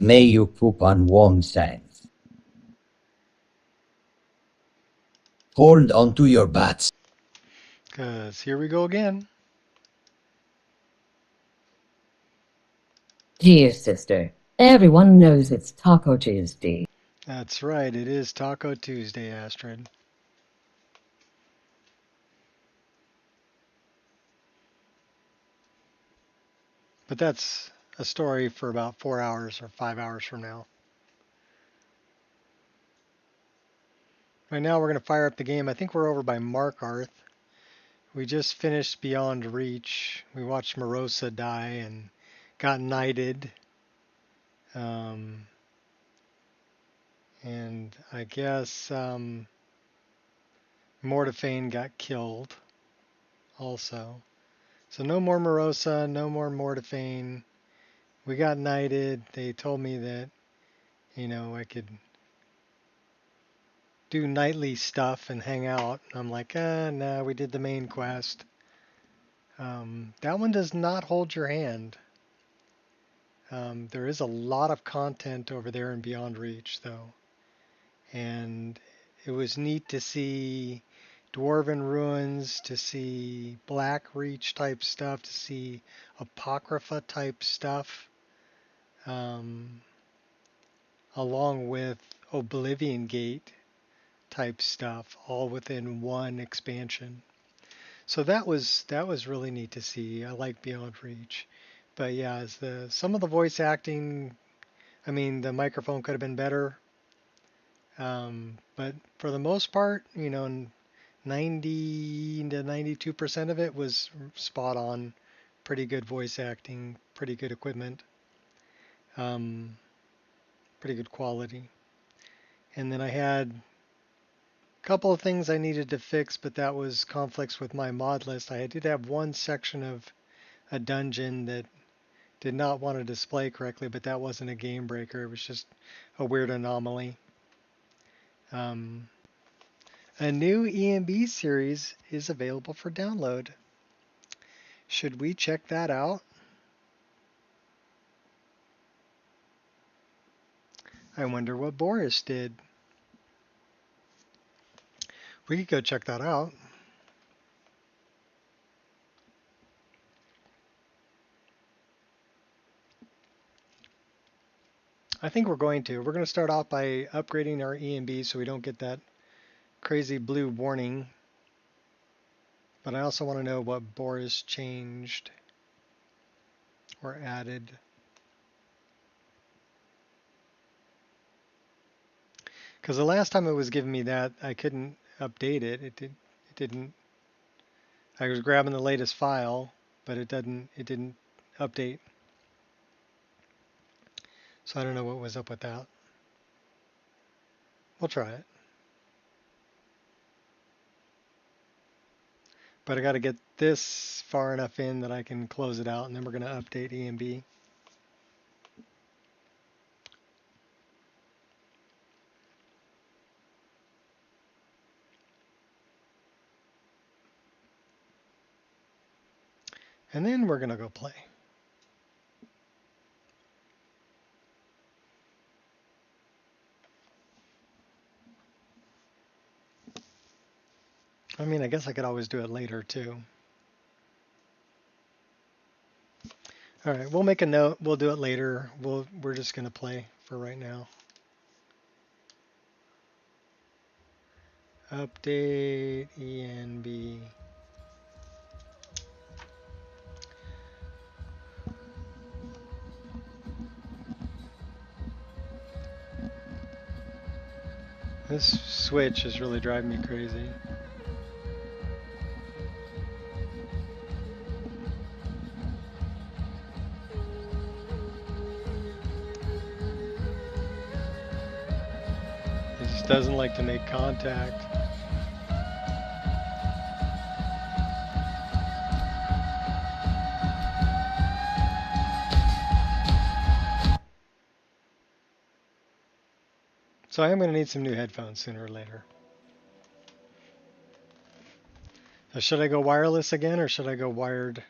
May you poop on warm sands. Hold onto your butts. 'Cause here we go again. Dear sister, everyone knows it's Taco Tuesday. That's right, it is Taco Tuesday, Astrid. But that's a story for about 4 hours or 5 hours from now. Right now we're going to fire up the game. I think we're over by Markarth. We just finished Beyond Reach. We watched Morosa die and got knighted. And I guess Mortiphane got killed also. So no more Morosa, no more Mortiphane. We got knighted. They told me that, I could do nightly stuff and hang out. I'm like, no, we did the main quest. That one does not hold your hand. There is a lot of content over there in Beyond Reach, though. And it was neat to see Dwarven Ruins, to see Black Reach type stuff, to see Apocrypha type stuff, along with Oblivion Gate type stuff, all within one expansion. So that was really neat to see. I like Beyond Reach. But yeah, as some of the voice acting, I mean, the microphone could have been better. But for the most part, 90 to 92% of it was spot on. Pretty good voice acting, pretty good equipment, pretty good quality. And then I had a couple of things I needed to fix, but that was conflicts with my mod list. I did have one section of a dungeon that did not want to display correctly, but that wasn't a game breaker. It was just a weird anomaly. A new EMB series is available for download. Should we check that out? I wonder what Boris did. We could go check that out. I think we're going to. We're going to start off by upgrading our EMB so we don't get that crazy blue warning. But I also want to know what Boris changed or added. Because the last time it was giving me that, I couldn't update it. It didn't. I was grabbing the latest file, but it didn't update. So I don't know what was up with that. We'll try it. But I got to get this far enough in that I can close it out, and then we're going to update EMB. And then we're going to go play. I mean, I guess I could always do it later too. All right, we'll make a note. We'll do it later. We're just going to play for right now. Update ENB. This switch is really driving me crazy. It just doesn't like to make contact. So I am going to need some new headphones sooner or later. So should I go wireless again or should I go wired?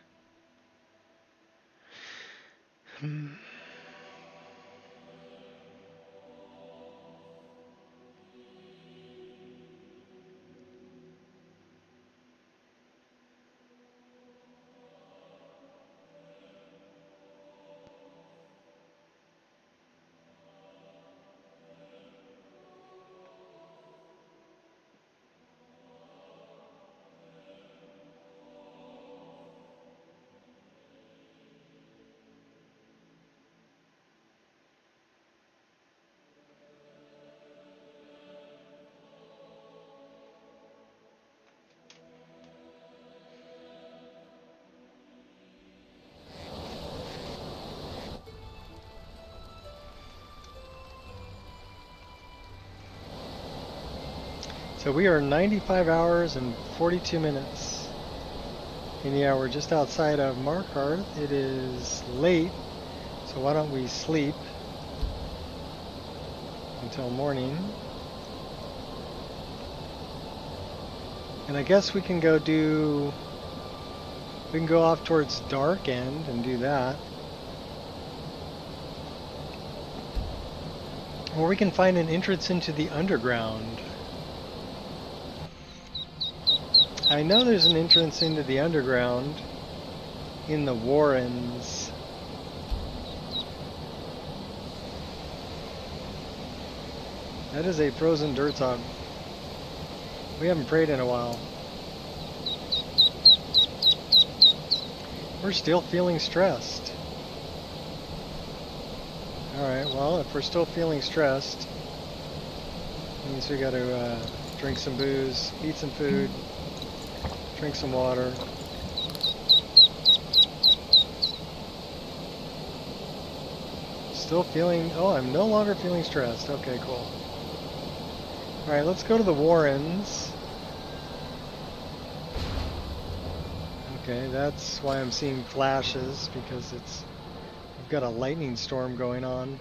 So we are 95 hours and 42 minutes. And yeah, we're just outside of Markarth. It is late, so why don't we sleep until morning. And I guess we can go off towards Dark End and do that. Or we can find an entrance into the underground. I know there's an entrance into the underground in the Warrens. That is a frozen dirt dog. We haven't prayed in a while. We're still feeling stressed. Alright, well, if we're still feeling stressed, means we gotta drink some booze, eat some food, drink some water. Still feeling, oh, I'm no longer feeling stressed. Okay, cool. Alright, let's go to the Warrens. Okay, that's why I'm seeing flashes, because we've got a lightning storm going on.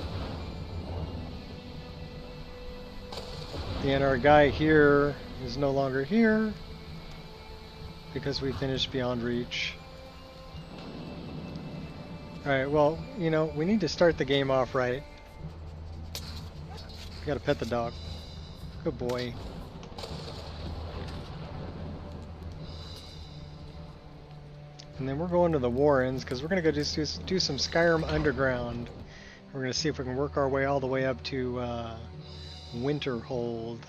And our guy here is no longer here because we finished Beyond Reach. Alright, well, you know, we need to start the game off right. We gotta pet the dog. Good boy. And then we're going to the Warrens because we're going to go just do some Skyrim Underground. We're going to see if we can work our way all the way up to Winterhold,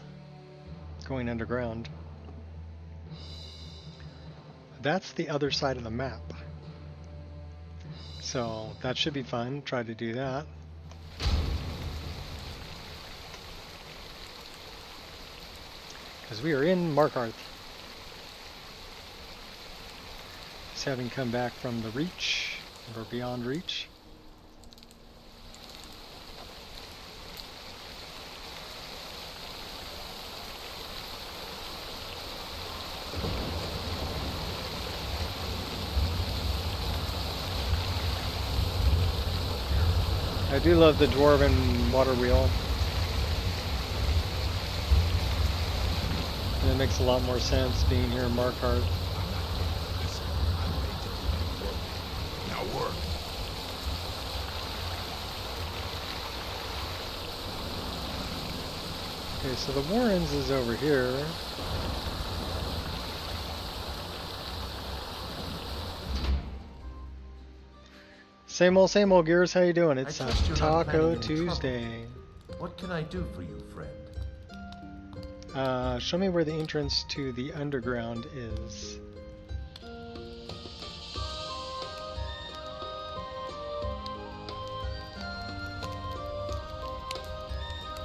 going underground. That's the other side of the map. So that should be fun. Try to do that. Because we are in Markarth. Just having come back from the Reach, or Beyond Reach. I do love the Dwarven water wheel. And it makes a lot more sense being here in Markarth. Now work. Okay, so the Warrens is over here. Same old Gears, how you doing? It's Taco Tuesday. What can I do for you, friend? Show me where the entrance to the underground is.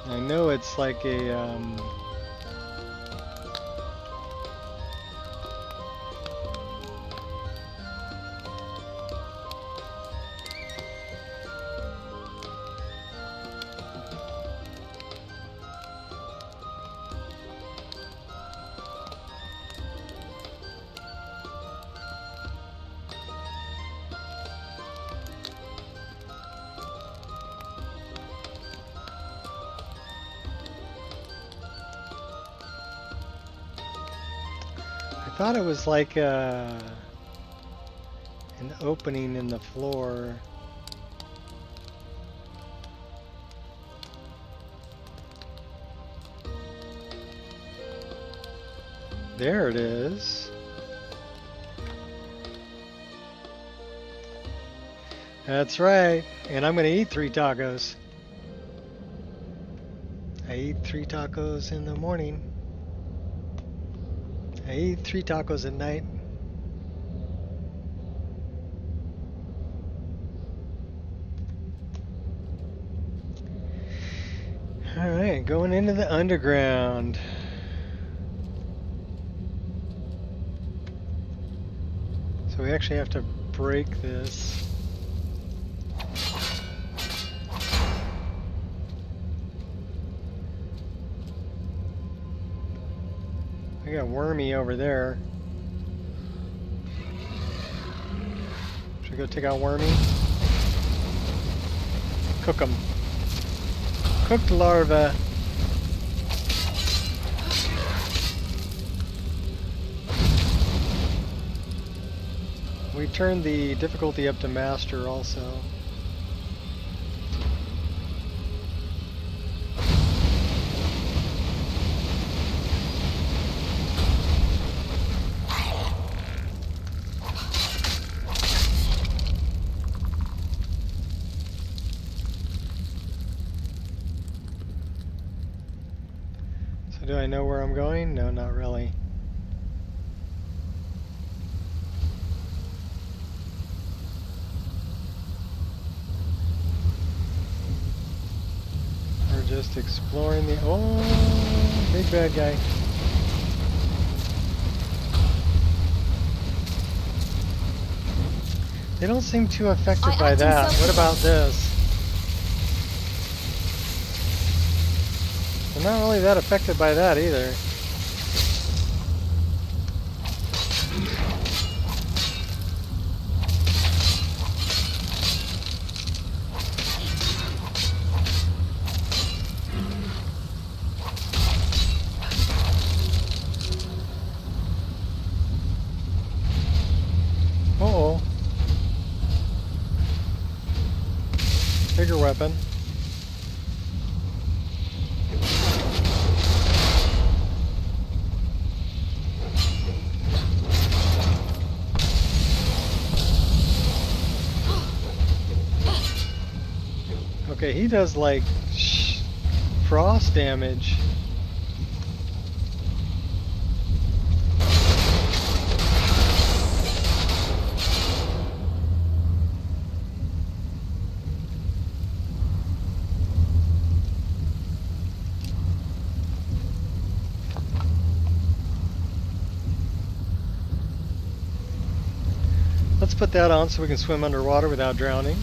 I know it's like a I thought it was like an opening in the floor. There it is. That's right. And I'm going to eat 3 tacos. I eat 3 tacos in the morning. I eat 3 tacos at night. Alright, going into the underground. So we actually have to break this. We got Wormy over there. Should we go take out Wormy? Cook them. Cooked larva. We turned the difficulty up to master also. So do I know where I'm going? No, not really. We're just exploring the... Oh, big bad guy. They don't seem too affected by that. What about this? They're not really that affected by that either. Uh-oh. Bigger weapon. Okay, he does like frost damage. Let's put that on so we can swim underwater without drowning.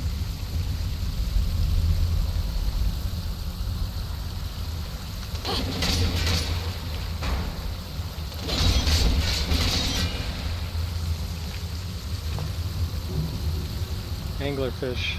Anglerfish.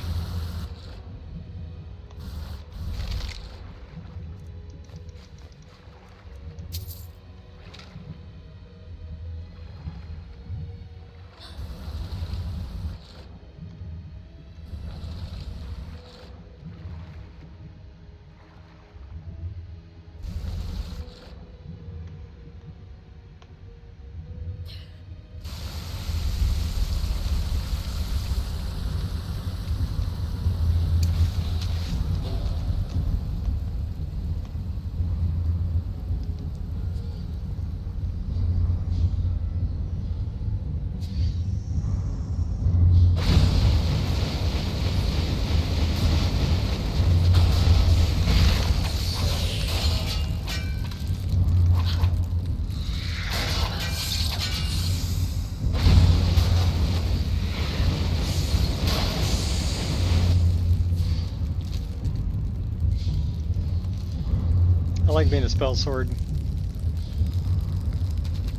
I like being a spell sword.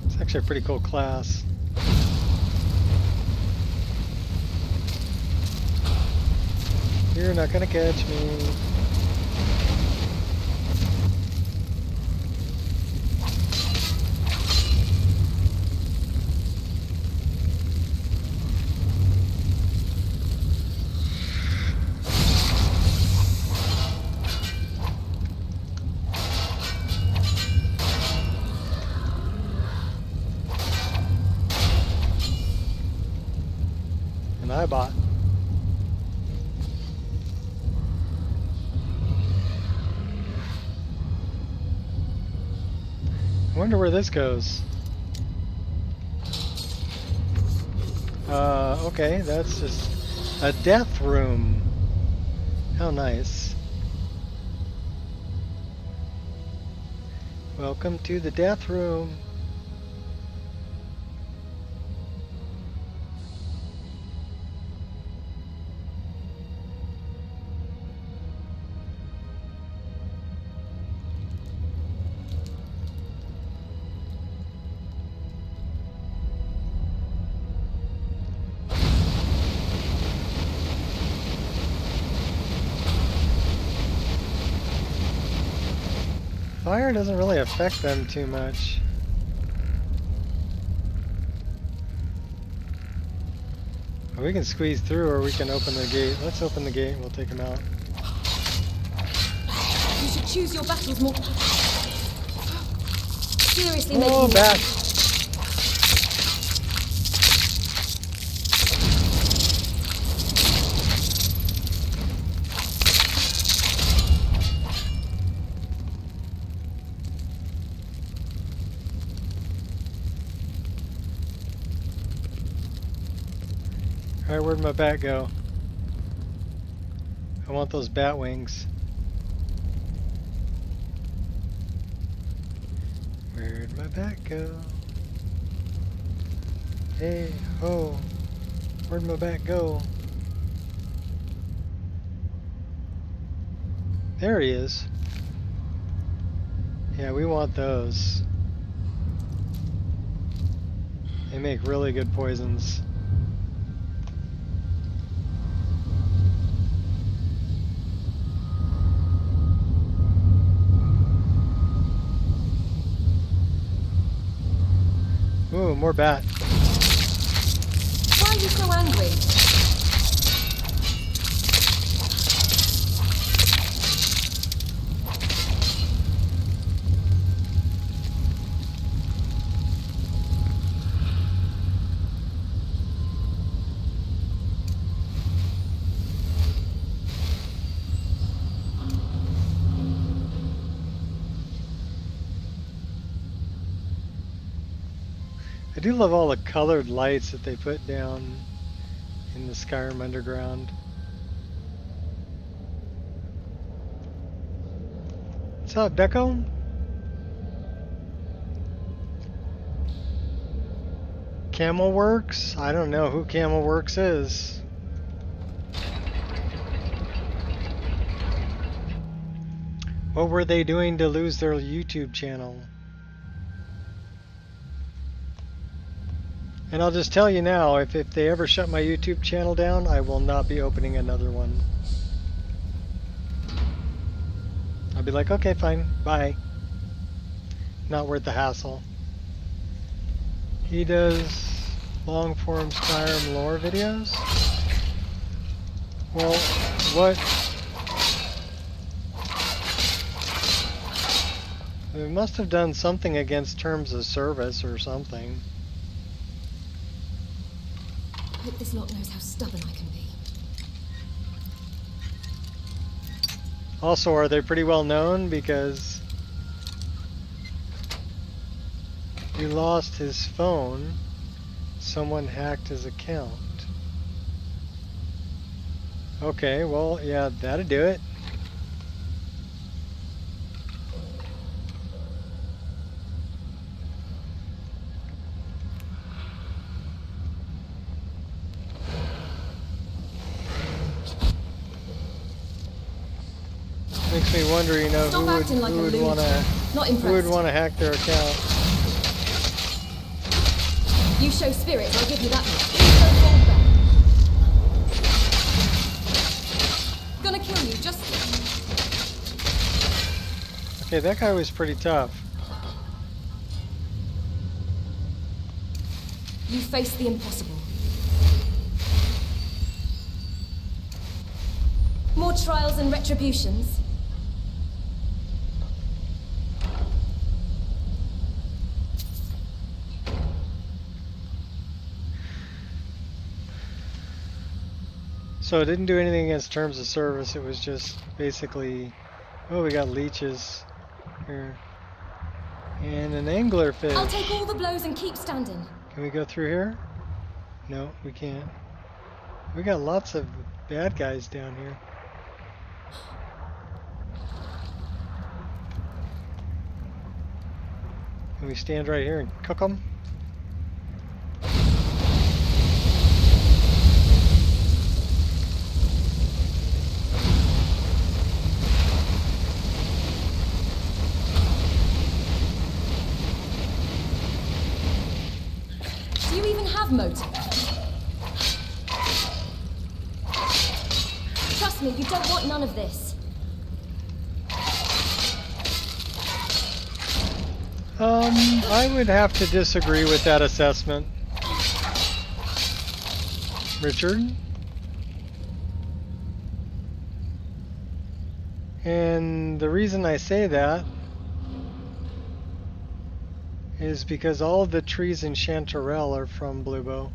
It's actually a pretty cool class. You're not gonna catch me. I bought. I wonder where this goes. Okay, that's just a death room. How nice. Welcome to the death room. fire doesn't really affect them too much. We can squeeze through or we can open the gate. Let's open the gate and we'll take them out. You should choose your battles more. Seriously, Oh, making back! Alright, where'd my bat go? I want those bat wings. Where'd my bat go? Hey, ho! Where'd my bat go? There he is. Yeah, we want those. They make really good poisons. Ooh, more bat. Why are you so angry? I do love all the colored lights that they put down in the Skyrim Underground. What's up, Deco? Camelworks? I don't know who Camelworks is. What were they doing to lose their YouTube channel? And I'll just tell you now, if they ever shut my YouTube channel down, I will not be opening another one. I'll be like, okay, fine, bye. Not worth the hassle. He does long-form Skyrim lore videos? Well, what? They must have done something against terms of service or something. I hope this lot knows how stubborn I can be. Also, are they pretty well known? Because he lost his phone. Someone hacked his account. Okay, well, yeah, that'd do it. Makes me wonder, you know, Stop acting like a who would lunatic. Not who would impressed. want to hack their account. You show spirit, I'll give you that much. Don't hold back. Gonna kill you, just... Okay, that guy was pretty tough. You face the impossible. More trials and retributions. So it didn't do anything against terms of service, it was just basically, oh, we got leeches here. And an anglerfish. I'll take all the blows and keep standing. Can we go through here? No, we can't. We got lots of bad guys down here. Can we stand right here and cook them? Do you even have motive? Trust me, you don't want none of this. I would have to disagree with that assessment. Richard? And the reason I say that is because all of the trees in Chanterelle are from Bluebow.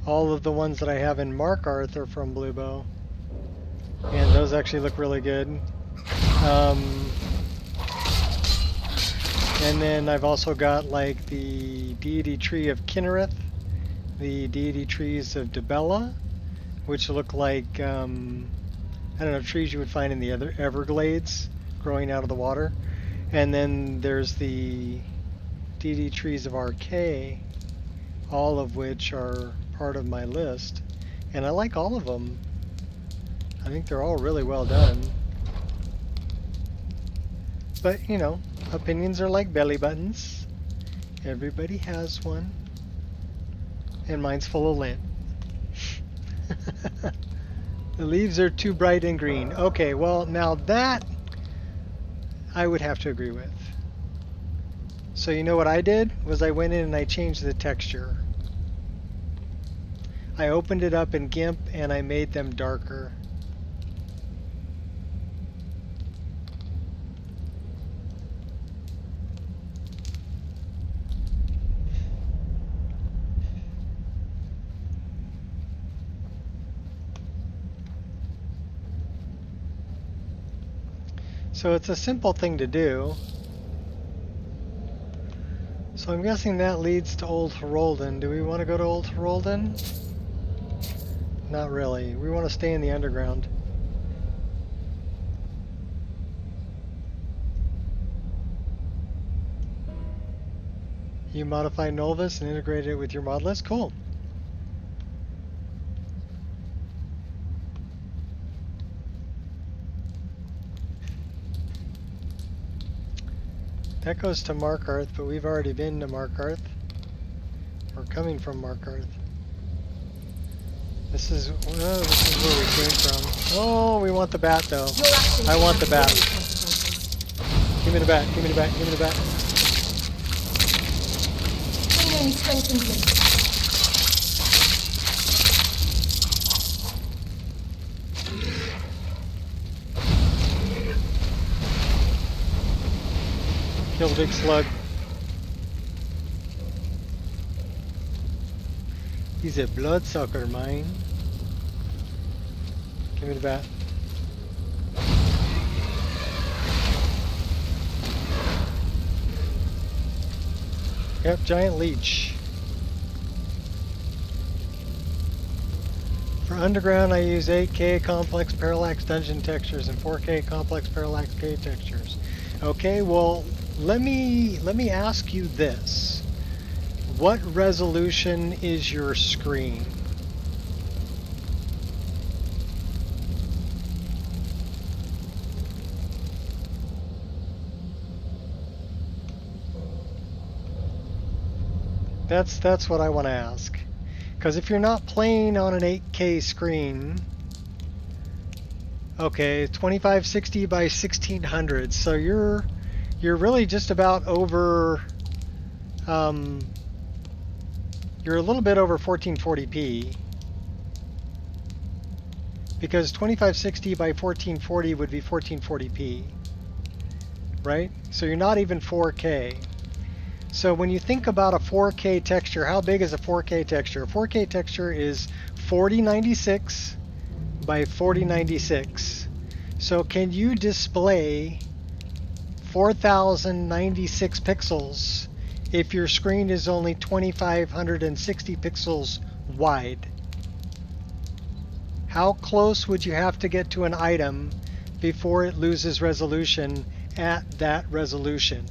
All of the ones that I have in Markarth are from Bluebow. And those actually look really good. And then I've also got like the deity tree of Kinnereth, the deity trees of Debella, which look like, I don't know, trees you would find in the other Everglades growing out of the water. And then there's the deity trees of Archay, all of which are part of my list. And I like all of them. I think they're all really well done. But, you know, opinions are like belly buttons. Everybody has one. And mine's full of lint. The leaves are too bright and green. Okay, well, now that I would have to agree with. So you know what I did? Was I went in and I changed the texture. I opened it up in GIMP and I made them darker. So it's a simple thing to do. So I'm guessing that leads to Old Herolden. Do we want to go to Old Herolden? Not really. We want to stay in the underground. You modified Nolvis and integrated it with your mod list? Cool. That goes to Markarth, but we've already been to Markarth. We're coming from Markarth. This is where we came from. Oh, we want the bat though. I want the bat. Give me the bat, give me the bat, give me the bat. Training strengthens me. Kill the big slug. He's a bloodsucker, mine. Give me the bat. Yep, giant leech. For underground, I use 8K complex parallax dungeon textures and 4K complex parallax K textures. Okay, well, let me ask you this. What resolution is your screen? That's what I want to ask. Because if you're not playing on an 8K screen, okay, 2560 by 1600, so you're really just about over, you're a little bit over 1440p, because 2560 by 1440 would be 1440p, right? So you're not even 4K. So when you think about a 4K texture, how big is a 4K texture? A 4K texture is 4096 by 4096. So can you display 4096 pixels if your screen is only 2560 pixels wide? How close would you have to get to an item before it loses resolution at that resolution?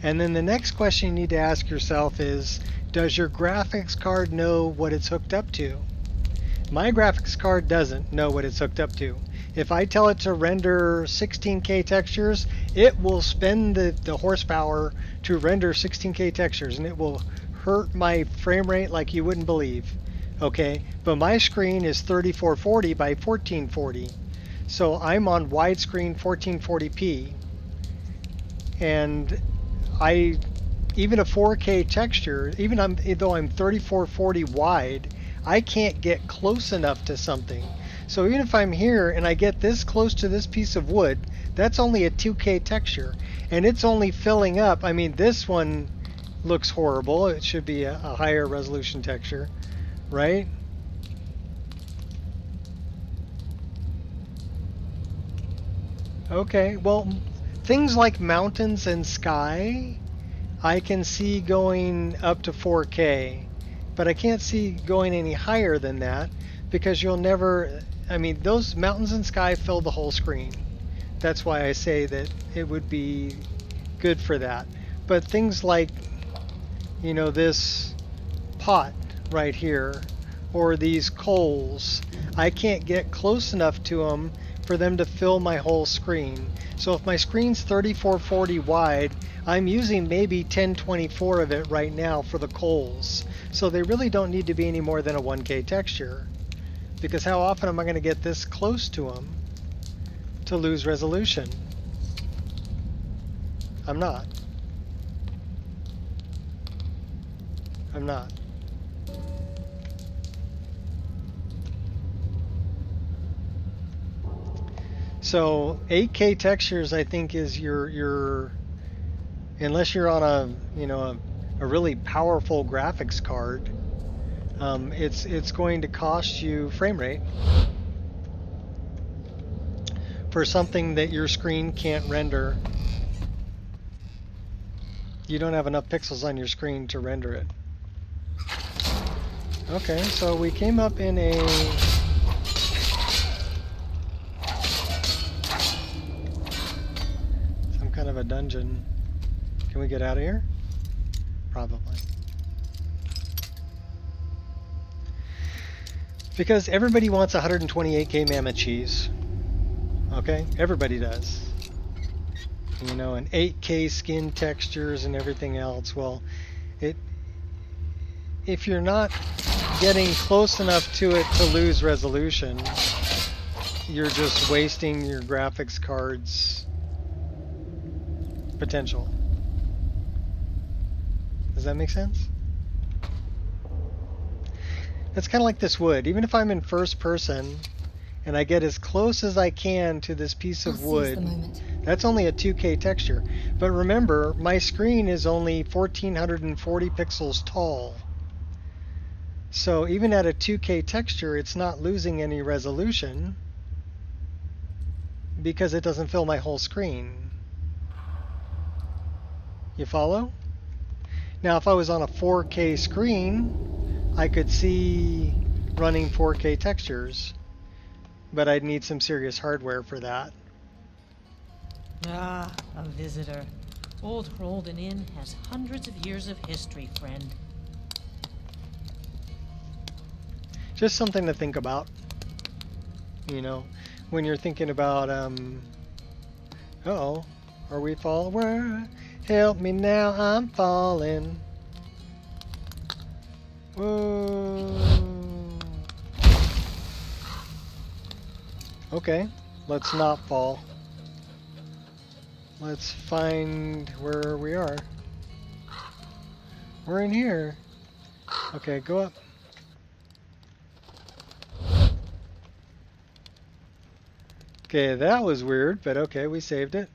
And then the next question you need to ask yourself is, does your graphics card know what it's hooked up to? My graphics card doesn't know what it's hooked up to. If I tell it to render 16K textures, it will spend the horsepower to render 16K textures, and it will hurt my frame rate like you wouldn't believe. Okay, but my screen is 3440 by 1440. So I'm on widescreen 1440p. And even a 4K texture, though I'm 3440 wide, I can't get close enough to something. So even if I'm here and I get this close to this piece of wood, that's only a 2K texture, and it's only filling up. I mean, this one looks horrible. It should be a higher resolution texture, right? Okay, well, things like mountains and sky, I can see going up to 4K, but I can't see going any higher than that because you'll never, I mean, those mountains and sky fill the whole screen. That's why I say that it would be good for that. But things like, you know, this pot right here, or these coals, I can't get close enough to them for them to fill my whole screen. So if my screen's 3440 wide, I'm using maybe 1024 of it right now for the coals. So they really don't need to be any more than a 1K texture. Because how often am I going to get this close to them to lose resolution? I'm not. I'm not. So 8K textures, I think, is your unless you're on a really powerful graphics card, it's going to cost you frame rate for something that your screen can't render. You don't have enough pixels on your screen to render it. Okay, so we came up in some kind of a dungeon. Can we get out of here? Probably. Because everybody wants 128K mammoth cheese. Okay? Everybody does. You know, and 8K skin textures and everything else. Well, if you're not getting close enough to it to lose resolution, you're just wasting your graphics card's potential. Does that make sense? It's kind of like this wood. Even if I'm in first person and I get as close as I can to this piece of wood, that's only a 2K texture. But remember, my screen is only 1440 pixels tall. So even at a 2K texture, it's not losing any resolution because it doesn't fill my whole screen. You follow? Now, if I was on a 4K screen, I could see running 4K textures, but I'd need some serious hardware for that. Ah, a visitor. Old Holden Inn has hundreds of years of history, friend. Just something to think about, you know, when you're thinking about, uh-oh, are we falling? Help me now, I'm falling. Whoa. Okay, let's not fall. Let's find where we are. We're in here. Okay, go up. Okay, that was weird, but okay, we saved it.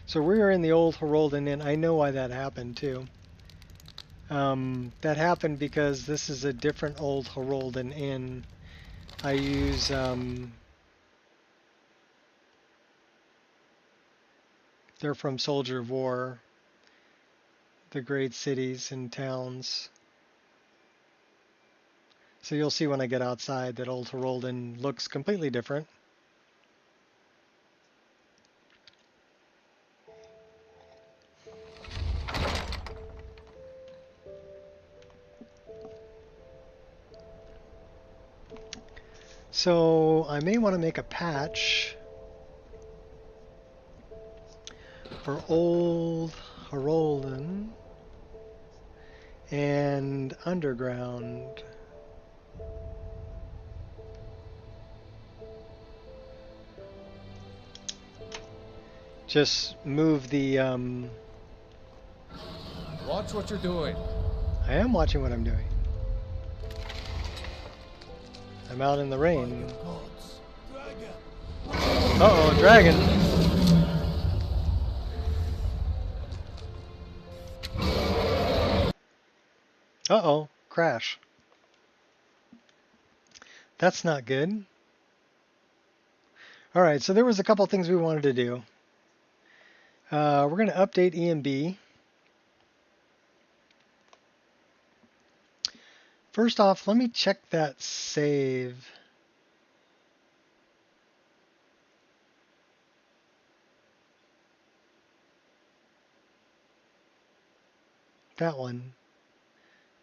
So we are in the old Herolden Inn. I know why that happened too. That happened because this is a different old Herolden Inn. I use they're from Soldier of War, the great cities and towns. So you'll see when I get outside that old Herolden looks completely different. So I may want to make a patch for old Herolden and underground. just move the, Watch what you're doing. I am watching what I'm doing. I'm out in the rain. Uh-oh, dragon. Uh-oh, crash. That's not good. All right, so there was a couple things we wanted to do. We're going to update EMB. First off, let me check that save. That one.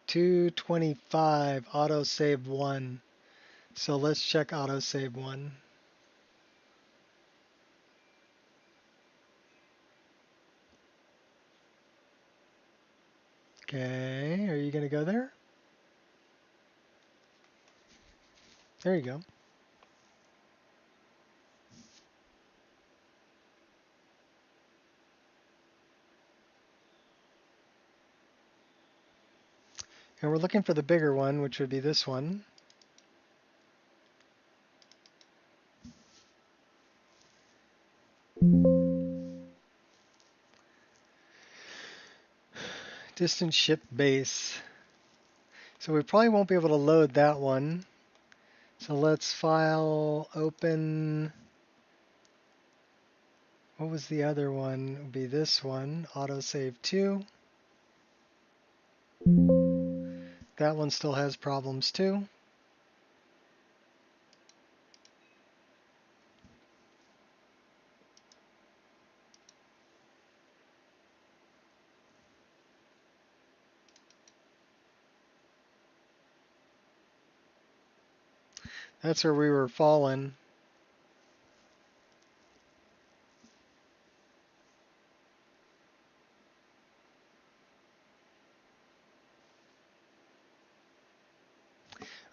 225, autosave 1. So let's check autosave 1. Okay, are you going to go there? There you go. And we're looking for the bigger one, which would be this one. Distant ship base. So we probably won't be able to load that one. So let's file, open. What was the other one? It would be this one, autosave 2. That one still has problems too. That's where we were falling.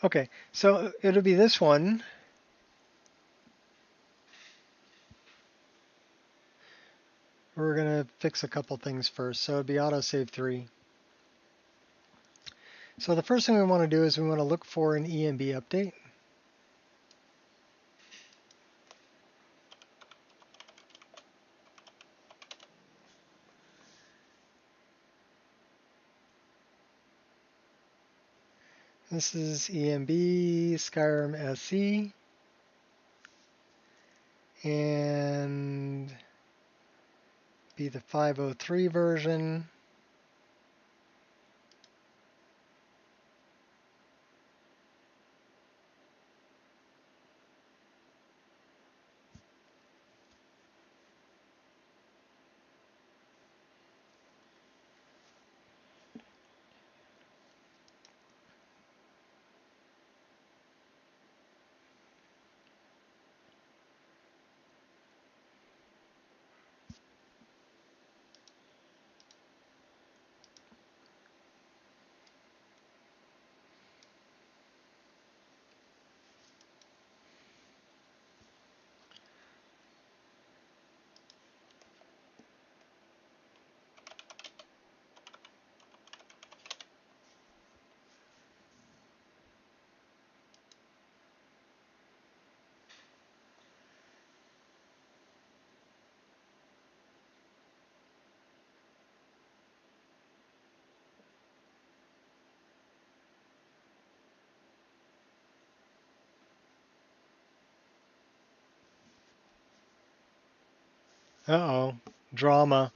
Okay, so it'll be this one. We're going to fix a couple things first. So it'll be autosave 3. So the first thing we want to do is we want to look for an EMB update. This is EMB Skyrim SE. And be the 503 version. Uh-oh, drama.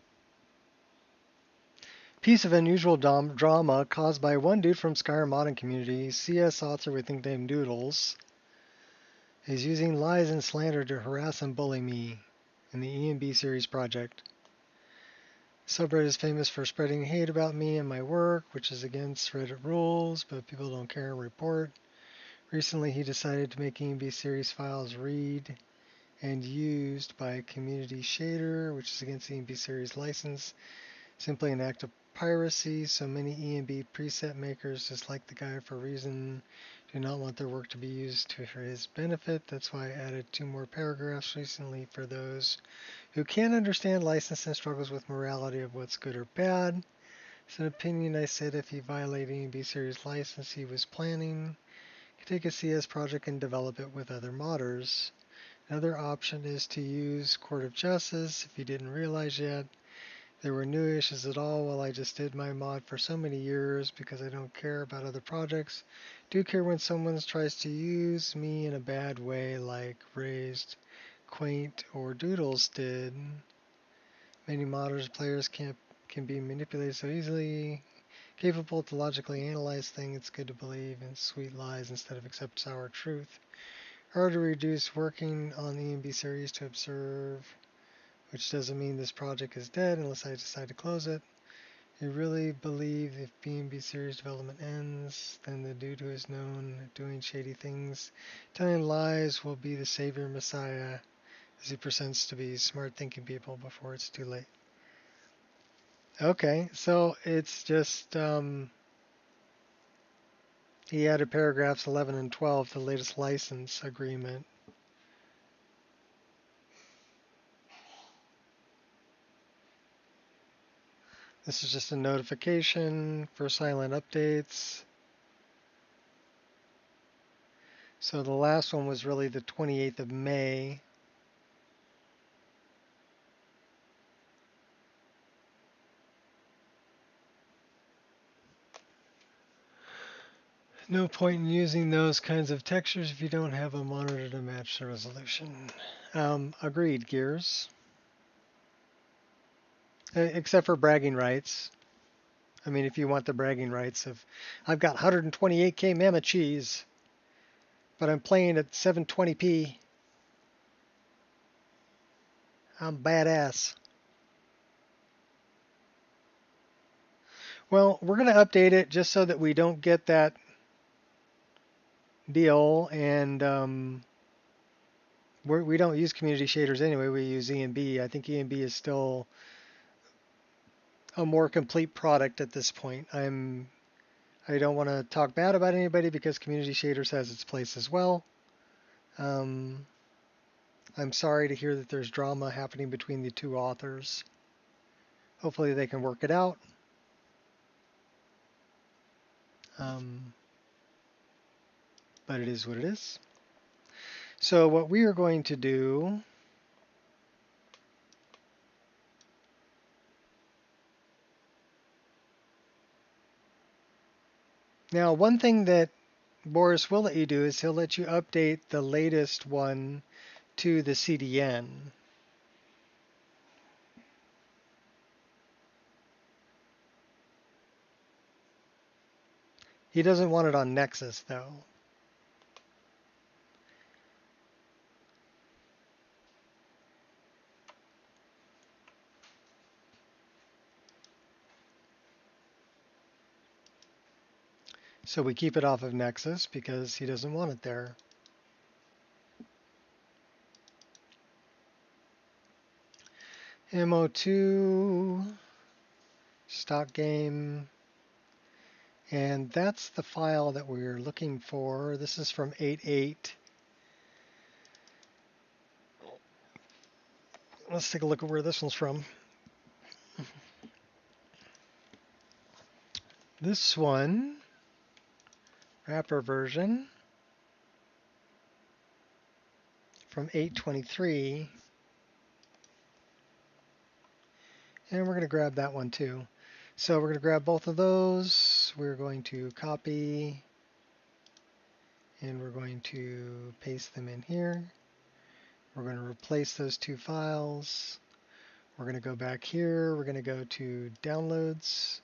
Piece of unusual drama caused by one dude from Skyrim modding community, CS author with nickname Doodles, is using lies and slander to harass and bully me in the EMB series project. Subreddit is famous for spreading hate about me and my work, which is against Reddit rules, but people don't care and report. Recently, he decided to make EMB series files read and used by a community shader, which is against the EMB series license. Simply an act of piracy, so many EMB preset makers dislike the guy for a reason Do not want their work to be used for his benefit. That's why I added 2 more paragraphs recently for those who can't understand license and struggles with morality of what's good or bad. It's an opinion I said if he violated any B-Series license he was planning, he could take a CS project and develop it with other modders. Another option is to use Court of Justice if you didn't realize yet. There were new issues at all while I just did my mod for so many years because I don't care about other projects. Do care when someone tries to use me in a bad way like Raised, Quaint, or Doodles did. Many modders players can be manipulated so easily. Capable to logically analyze things, it's good to believe in sweet lies instead of accept sour truth. Hard to reduce working on the EMB series to observe, which doesn't mean this project is dead unless I decide to close it. You really believe if B&B series development ends, then the dude who is known doing shady things, telling lies, will be the savior messiah, as he presents to be smart thinking people before it's too late. Okay, so it's just, he added paragraphs 11 and 12 to the latest license agreement. This is just a notification for silent updates. So the last one was really the 28th of May. No point in using those kinds of textures if you don't have a monitor to match the resolution. Agreed, Gears. Except for bragging rights. I mean, if you want the bragging rights of, I've got 128K Mammoth cheese, but I'm playing at 720p. I'm badass. Well, we're going to update it just so that we don't get that deal, and we don't use community shaders anyway. We use EMB. I think EMB is still a more complete product at this point. I don't want to talk bad about anybody because community shaders has its place as well. I'm sorry to hear that there's drama happening between the 2 authors. Hopefully they can work it out. But it is what it is. So what we are going to do now, one thing that Boris will let you do is he'll let you update the latest one to the CDN. He doesn't want it on Nexus though. So we keep it off of Nexus because he doesn't want it there. MO2, stock game, and that's the file that we're looking for. This is from 8.8. Let's take a look at where this one's from. This one, wrapper version, from 8.23. And we're going to grab that one too. So we're going to grab both of those. We're going to copy and we're going to paste them in here. We're going to replace those 2 files. We're going to go back here. We're going to go to downloads.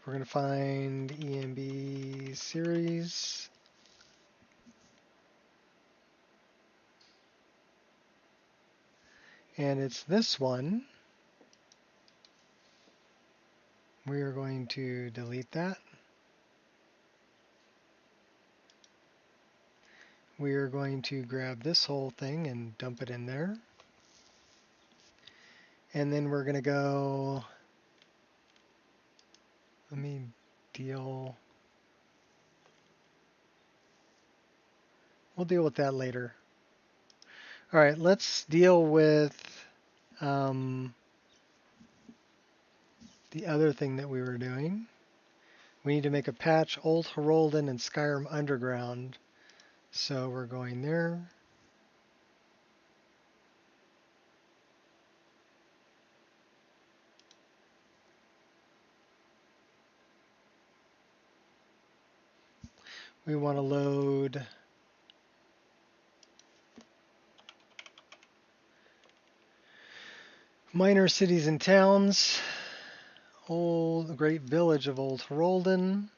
We're going to find EMB series. And it's this one. We are going to delete that. We are going to grab this whole thing and dump it in there. And then we're going to go Let me deal. We'll deal with that later. All right, let's deal with the other thing that we were doing. We need to make a patch Old Herolden and Skyrim Underground. So we're going there. We want to load minor cities and towns. Old Great Village of Old Herolden.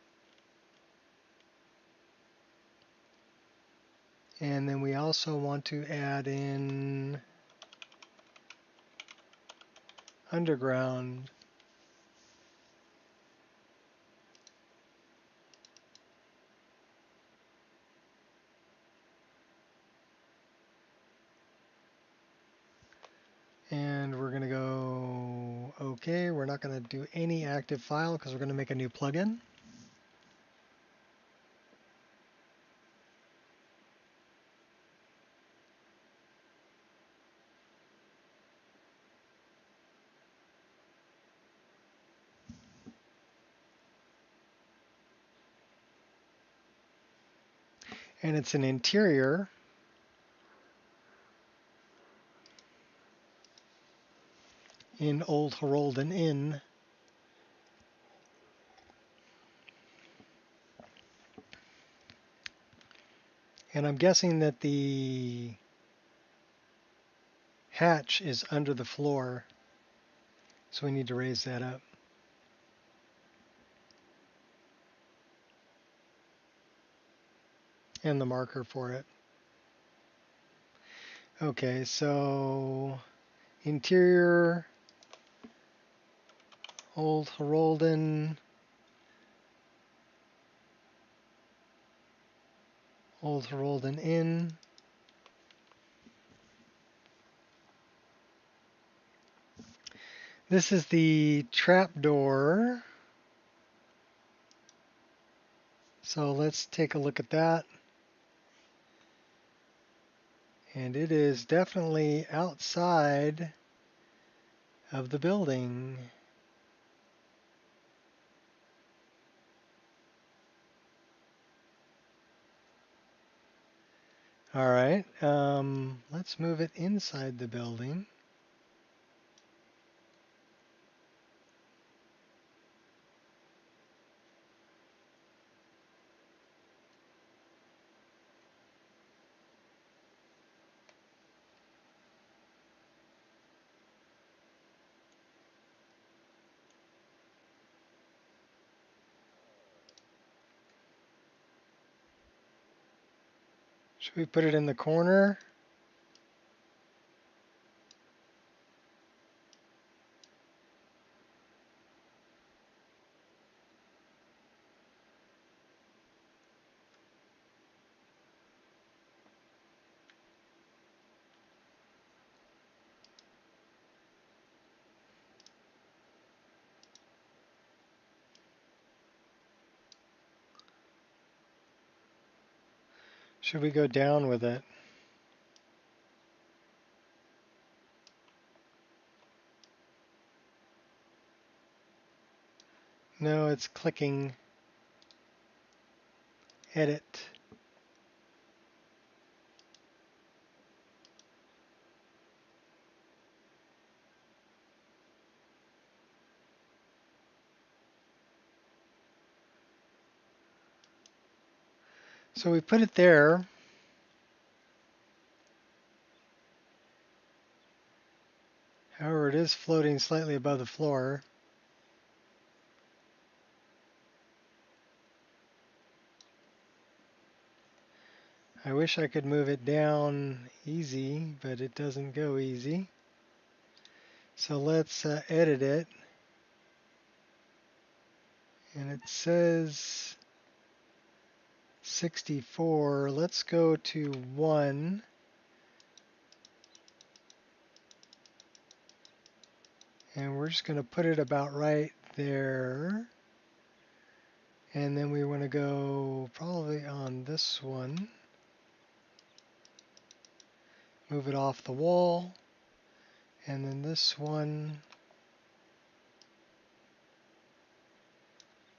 And then we also want to add in underground. And we're going to go OK. We're not going to do any active file because we're going to make a new plugin. And it's an interior. In Old Herolden Inn. And I'm guessing that the hatch is under the floor, so we need to raise that up. And the marker for it. Okay, so interior, Old Herolden, Old Herolden Inn. This is the trapdoor. So let's take a look at that. And it is definitely outside of the building. All right, let's move it inside the building. Should we put it in the corner? Should we go down with it? No, it's clicking edit. So we put it there. However, it is floating slightly above the floor. I wish I could move it down easy, but it doesn't go easy. So let's edit it. And it says 64. Let's go to 1. And we're just going to put it about right there. And then we want to go probably on this one. Move it off the wall. And then this one,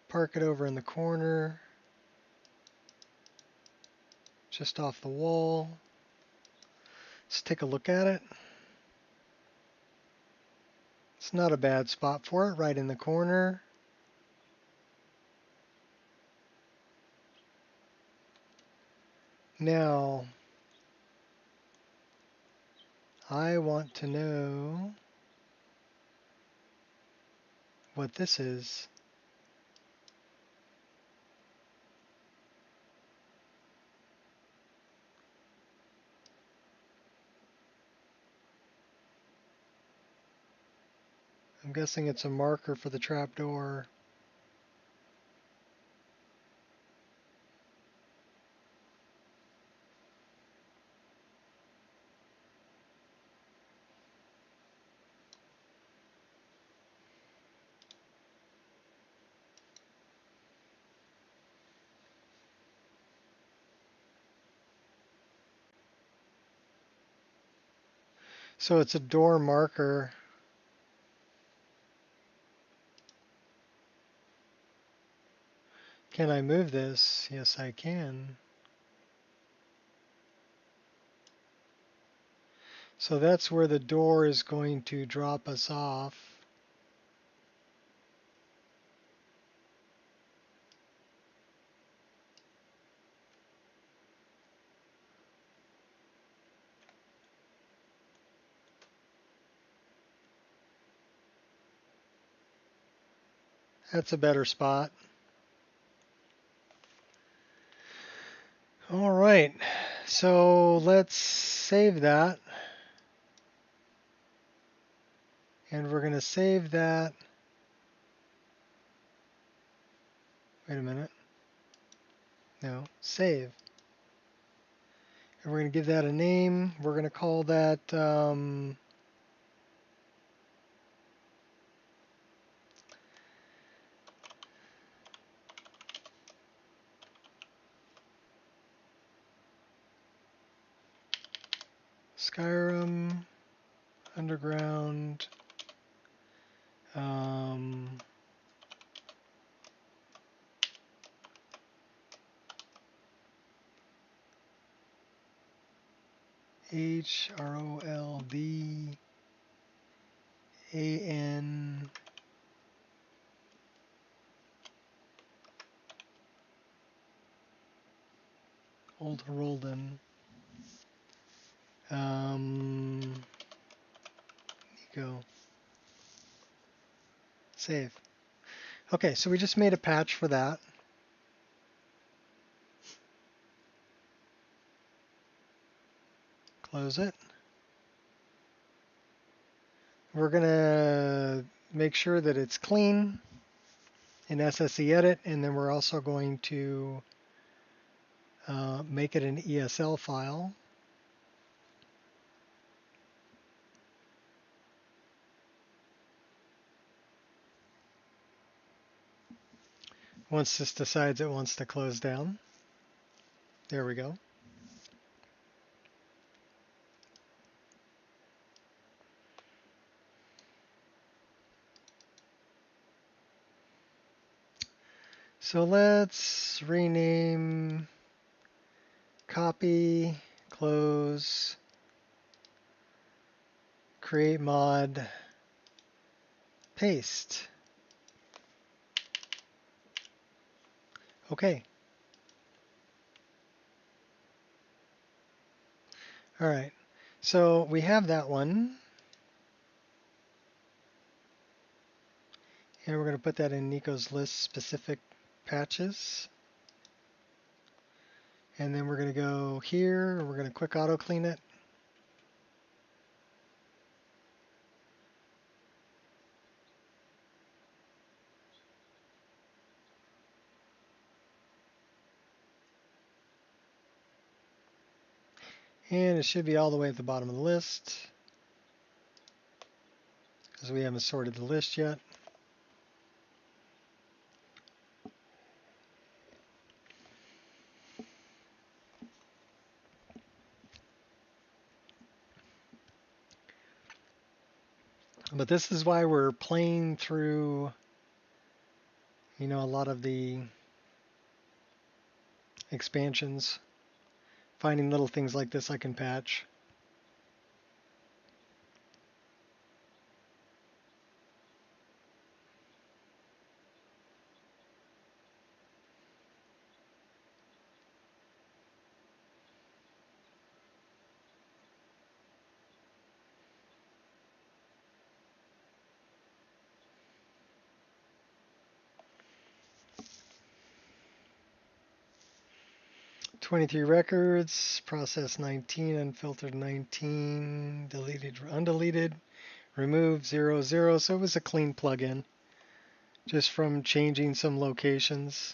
park it over in the corner, just off the wall. Let's take a look at it. It's not a bad spot for it, right in the corner. Now, I want to know what this is. I'm guessing it's a marker for the trapdoor. So it's a door marker. Can I move this? Yes, I can. So that's where the door is going to drop us off. That's a better spot. All right, so let's save that. And we're going to save that. Wait a minute. No, save. And we're going to give that a name. We're going to call that Skyrim Underground HROLDAN Old Roldan Nico. Save. Okay, so we just made a patch for that. Close it. We're going to make sure that it's clean in SSE Edit, and then we're also going to make it an ESL file. Once this decides it wants to close down. There we go. So let's rename copy, close, create mod, paste. Okay. All right. So we have that one. And we're going to put that in Nico's list specific patches. And then we're going to go here, and we're going to quick auto clean it. And it should be all the way at the bottom of the list, because we haven't sorted the list yet. But this is why we're playing through, a lot of the expansions, finding little things like this I can patch. "23 records, processed 19, unfiltered 19, deleted, undeleted, removed 00." So it was a clean plugin, just from changing some locations.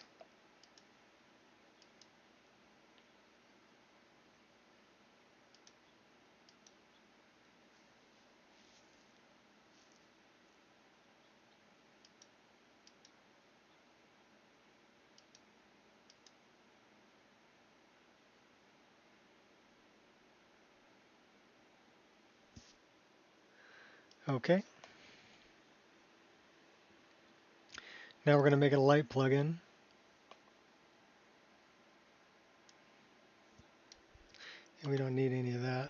Okay. Now we're going to make it a light plugin. And we don't need any of that.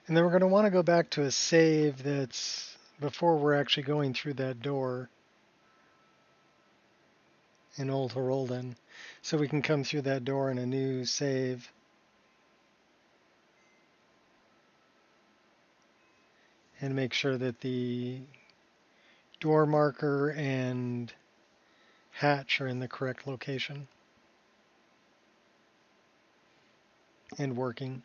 And then we're going to want to go back to a save that's before we're actually going through that door in Old Herolden. So we can come through that door in a new save. And make sure that the door marker and hatch are in the correct location and working.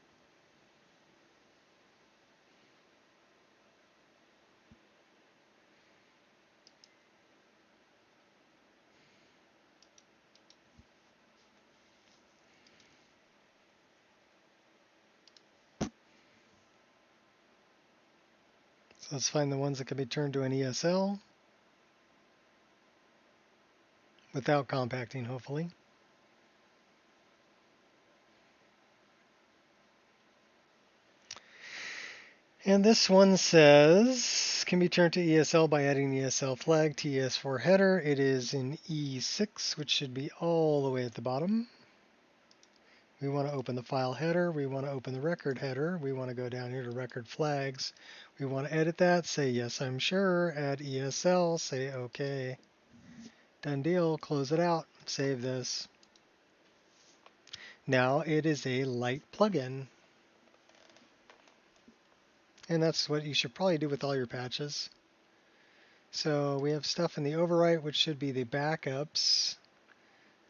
So let's find the ones that can be turned to an ESL without compacting, hopefully. And this one says, can be turned to ESL by adding the ESL flag to ES4 header. It is in E6, which should be all the way at the bottom. We want to open the file header. We want to open the record header. We want to go down here to record flags. We want to edit that. Say, yes, I'm sure. Add ESL. Say, OK. Done deal. Close it out. Save this. Now it is a light plugin. And that's what you should probably do with all your patches. So we have stuff in the overwrite, which should be the backups.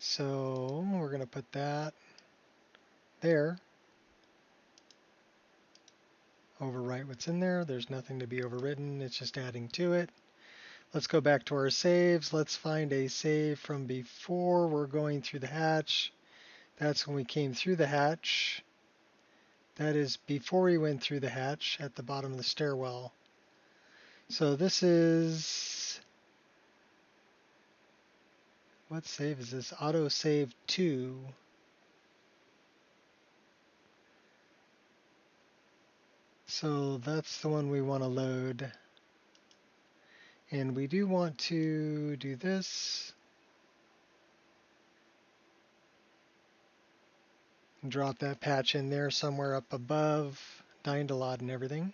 So we're going to put that there. Overwrite what's in there. There's nothing to be overwritten. It's just adding to it. Let's go back to our saves. Let's find a save from before we're going through the hatch. That's when we came through the hatch. That is before we went through the hatch at the bottom of the stairwell. So this is What save is this? Auto save 2. So that's the one we want to load. And we do want to do this. Drop that patch in there somewhere up above Dynalot and everything.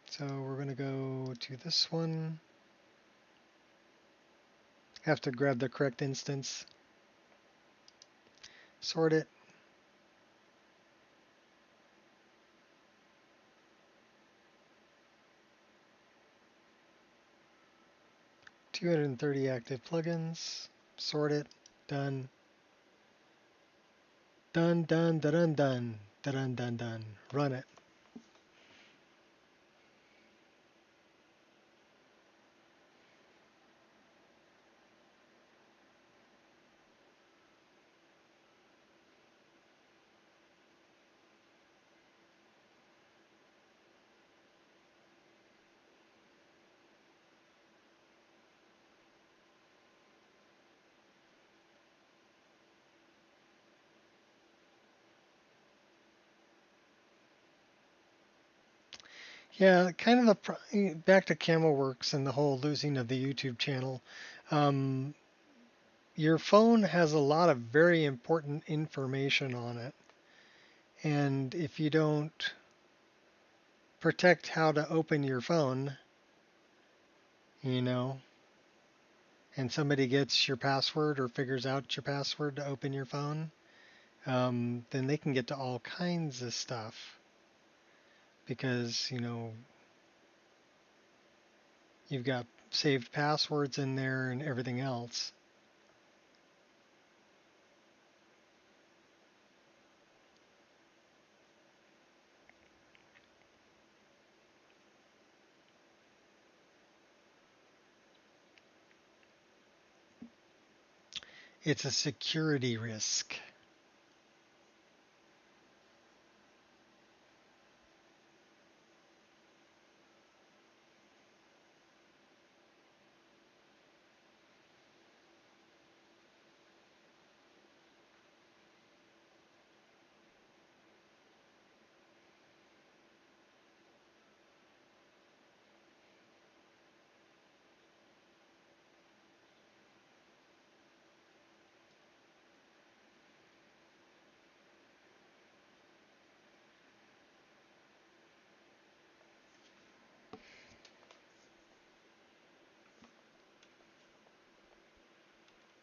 So we're going to go to this one. Have to grab the correct instance. Sort it. "230 active plugins." Sort it. Done. Done, done, done, done, done, done, done. Run it. Yeah, kind of back to CamelWorks and the whole losing of the YouTube channel. Your phone has a lot of very important information on it. And if you don't protect how to open your phone, you know, and somebody gets your password or figures out your password to open your phone, then they can get to all kinds of stuff because, you know, you've got saved passwords in there and everything else. It's a security risk.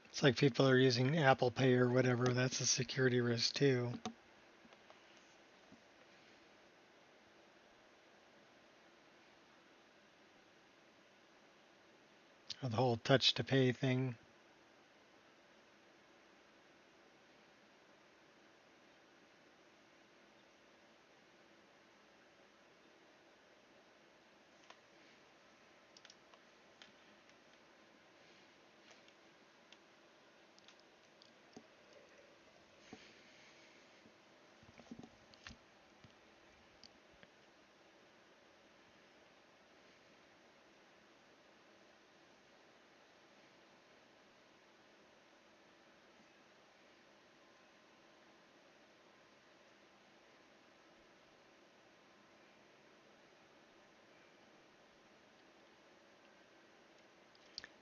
It's like people are using Apple Pay or whatever. That's a security risk too. Or the whole touch to pay thing.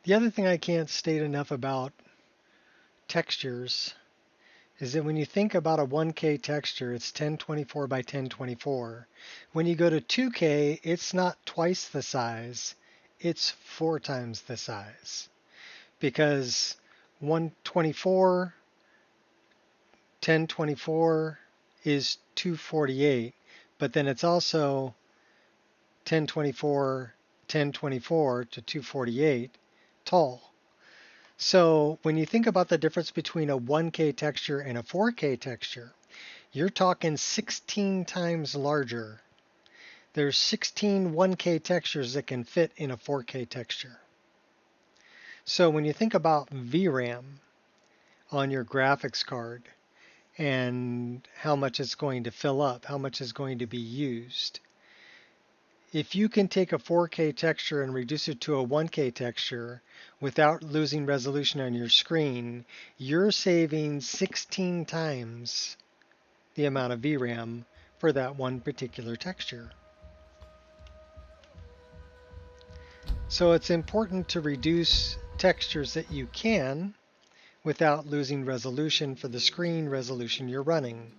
The other thing I can't state enough about textures is that when you think about a 1K texture, it's 1024 by 1024. When you go to 2K, it's not twice the size, it's 4 times the size. Because 124, 1024 is 248, but then it's also 1024, 1024 to 248 tall. So when you think about the difference between a 1K texture and a 4K texture, you're talking 16 times larger. There's 16 1K textures that can fit in a 4K texture. So when you think about VRAM on your graphics card and how much it's going to fill up, how much is going to be used, if you can take a 4K texture and reduce it to a 1K texture without losing resolution on your screen, you're saving 16 times the amount of VRAM for that one particular texture. So it's important to reduce textures that you can without losing resolution for the screen resolution you're running,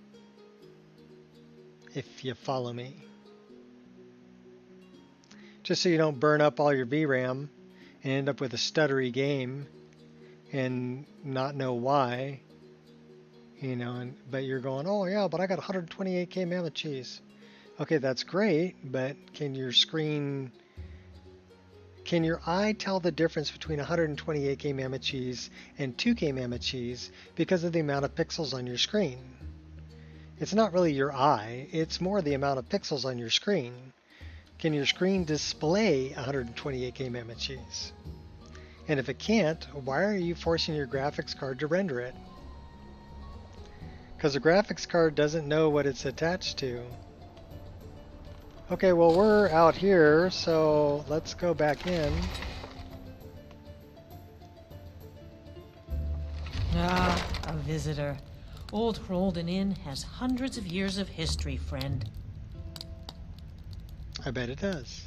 if you follow me. Just so you don't burn up all your VRAM and end up with a stuttery game and not know why, you know, but you're going, oh yeah, but I got 128K mammoth cheese. Okay, that's great, but can your eye tell the difference between 128K mammoth cheese and 2K mammoth cheese because of the amount of pixels on your screen? It's not really your eye, it's more the amount of pixels on your screen. Can your screen display 128K mammoth cheese? And if it can't, why are you forcing your graphics card to render it? Because the graphics card doesn't know what it's attached to. Okay, well we're out here, so let's go back in. Ah, a visitor. Old Rolden Inn has hundreds of years of history, friend. I bet it does.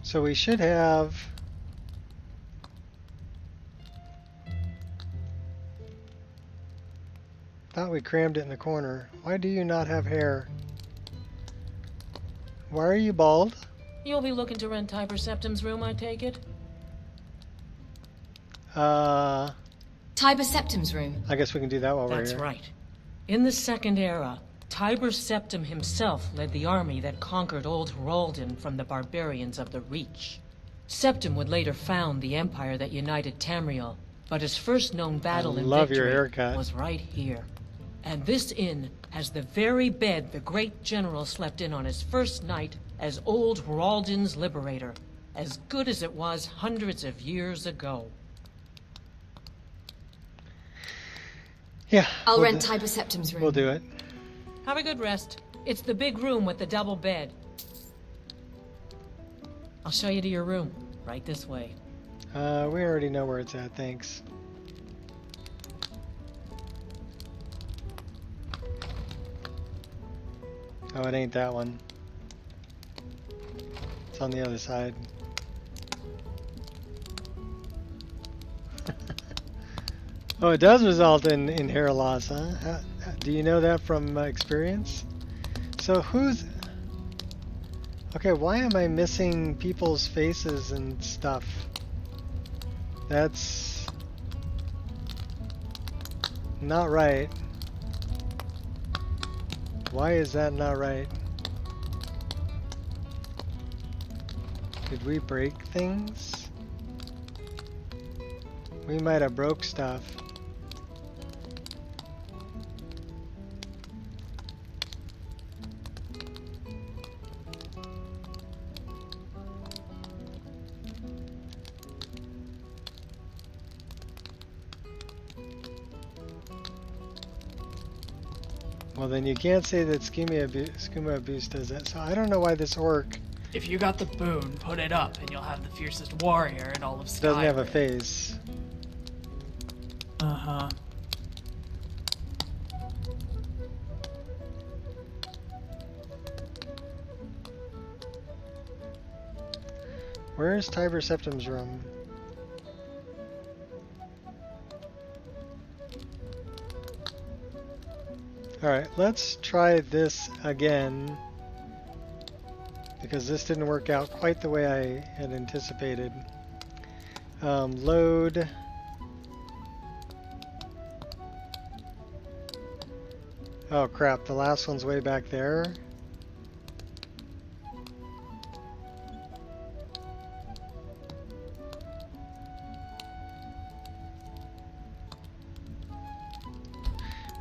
So we should have... Thought we crammed it in the corner. Why do you not have hair? Why are you bald? You'll be looking to rent Tiber Septim's room, I take it? Tiber Septim's room. I guess we can do that while we're here. That's right. In the Second Era, Tiber Septim himself led the army that conquered Old Rolden from the barbarians of the Reach. Septim would later found the empire that united Tamriel, but his first known battle and love your victory haircut. was right here. And this inn has the very bed the great general slept in on his first night as Old Rolden's liberator, as good as it was hundreds of years ago. Yeah. I'll rent Tiber Septim's room. We'll do it. Have a good rest. It's the big room with the double bed. I'll show you to your room. Right this way. We already know where it's at, thanks. Oh, it ain't that one. It's on the other side. Oh, it does result in hair loss, huh? Do you know that from experience? So who's... Okay, why am I missing people's faces and stuff? That's... not right. Why is that not right? Did we break things? We might have broke stuff. Well, then you can't say that schema abuse does that. So I don't know why this orc If you got the boon, put it up, and you'll have the fiercest warrior in all of Skyrim. doesn't have a face. Uh-huh. Where's Tiber Septim's room? Alright, let's try this again, because this didn't work out quite the way I had anticipated. Load. Oh crap, the last one's way back there.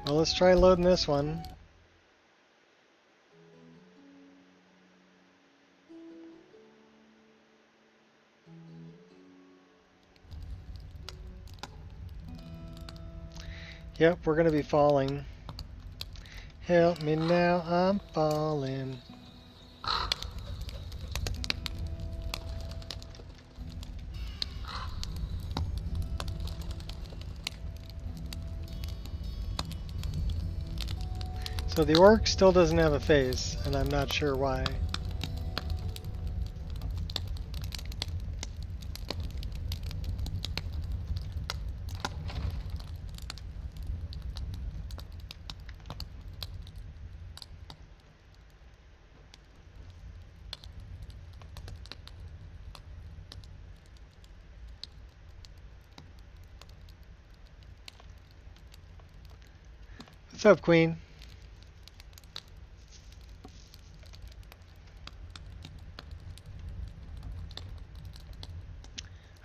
Well, let's try loading this one. Yep, we're gonna be falling. Help me now, I'm falling. So the orc still doesn't have a face, and I'm not sure why. What's up, Queen?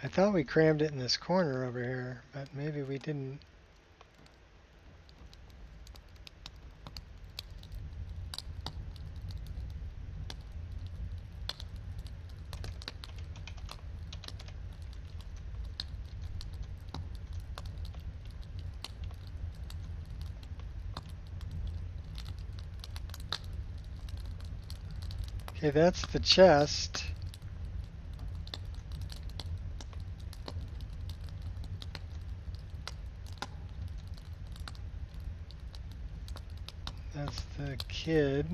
I thought we crammed it in this corner over here, but maybe we didn't. Okay, that's the chest. That's the kid.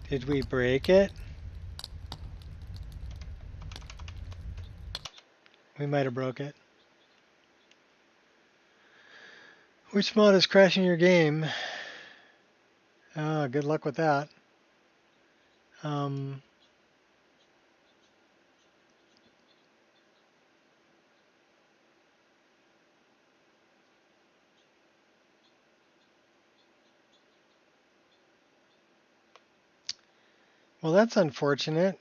Did we break it? We might have broke it. Which mod is crashing your game? Good luck with that. Well, that's unfortunate.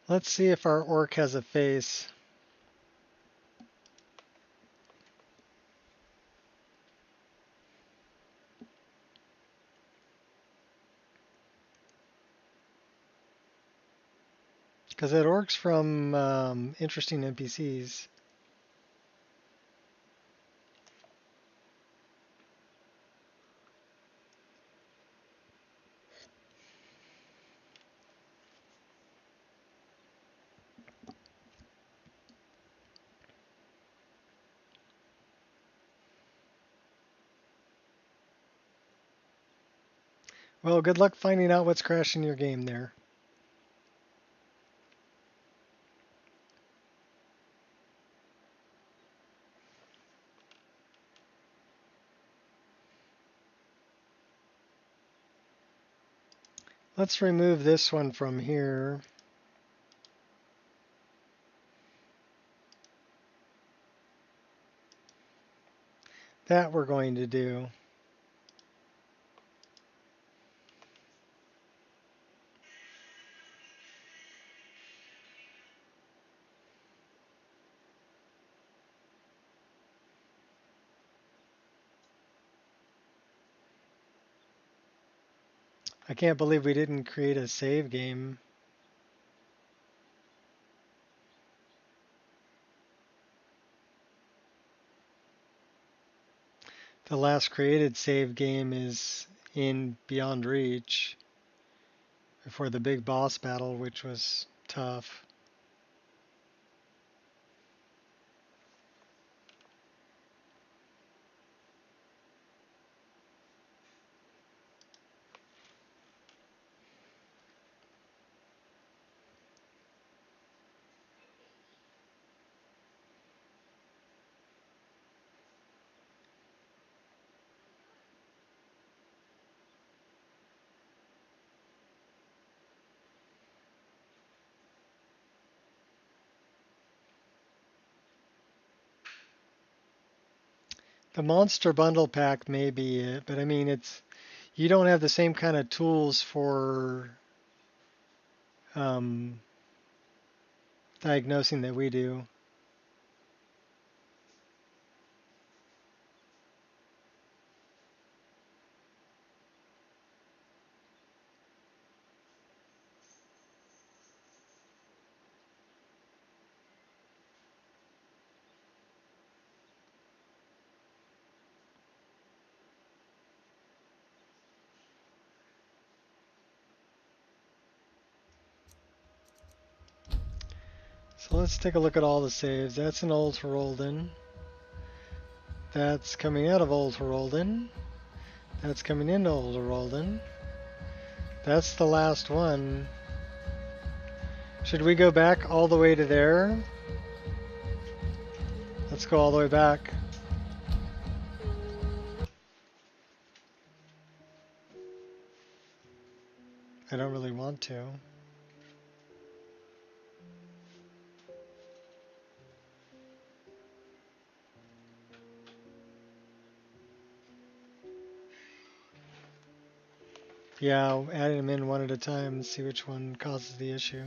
Let's see if our orc has a face. Because that orc's from interesting NPCs. Well, good luck finding out what's crashing your game there. Let's remove this one from here. That we're going to do. I can't believe we didn't create a save game. The last created save game is in Beyond Reach before the big boss battle, which was tough. The monster bundle pack may be it, but I mean, you don't have the same kind of tools for diagnosing that we do. So let's take a look at all the saves. That's an Old Herolden. That's coming out of Old Herolden. That's coming into Old Herolden. That's the last one. Should we go back all the way to there? Let's go all the way back. I don't really want to. Yeah, add them in one at a time and see which one causes the issue.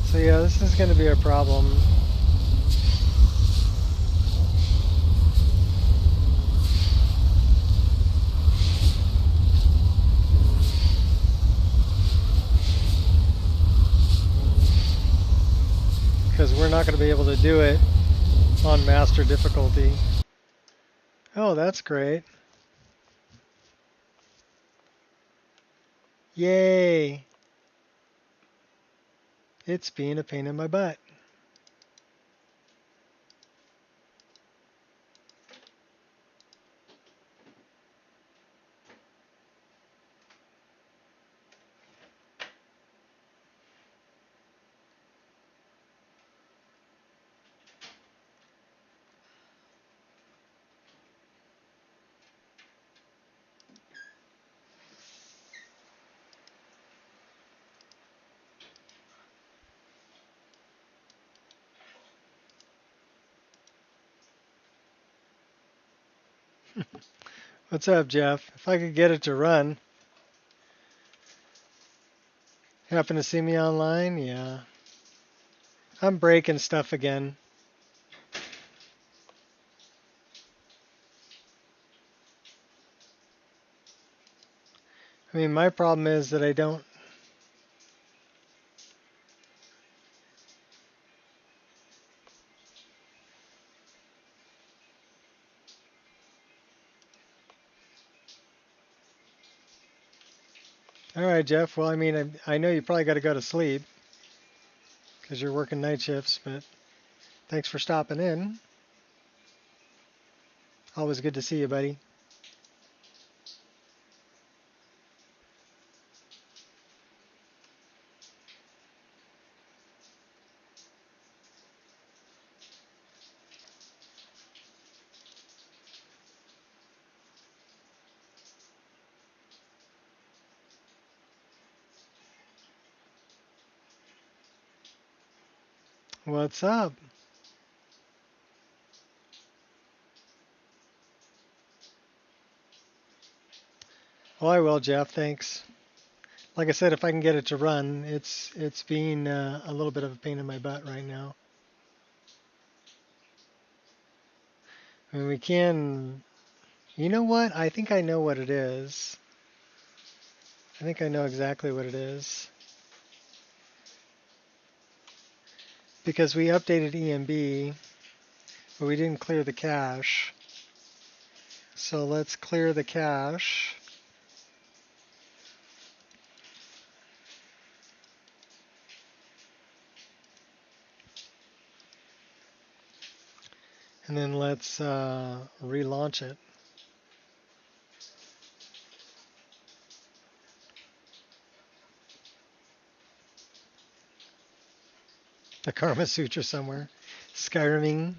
So yeah, this is going to be a problem. Because we're not going to be able to do it on master difficulty. Oh, that's great. Yay! It's being a pain in my butt. What's up, Jeff? If I could get it to run. Happen to see me online? Yeah. I'm breaking stuff again. I mean, my problem is that I don't... All right, Jeff. Well, I mean, I know you probably got to go to sleep because you're working night shifts, but thanks for stopping in. Always good to see you, buddy. What's up? Oh, I will, Jeff. Thanks. Like I said, if I can get it to run, it's being a little bit of a pain in my butt right now. I mean, we can... You know what? I think I know what it is. I think I know exactly what it is. Because we updated EMB, but we didn't clear the cache. So let's clear the cache. And then let's relaunch it. The Karma Sutra somewhere. Skyriming.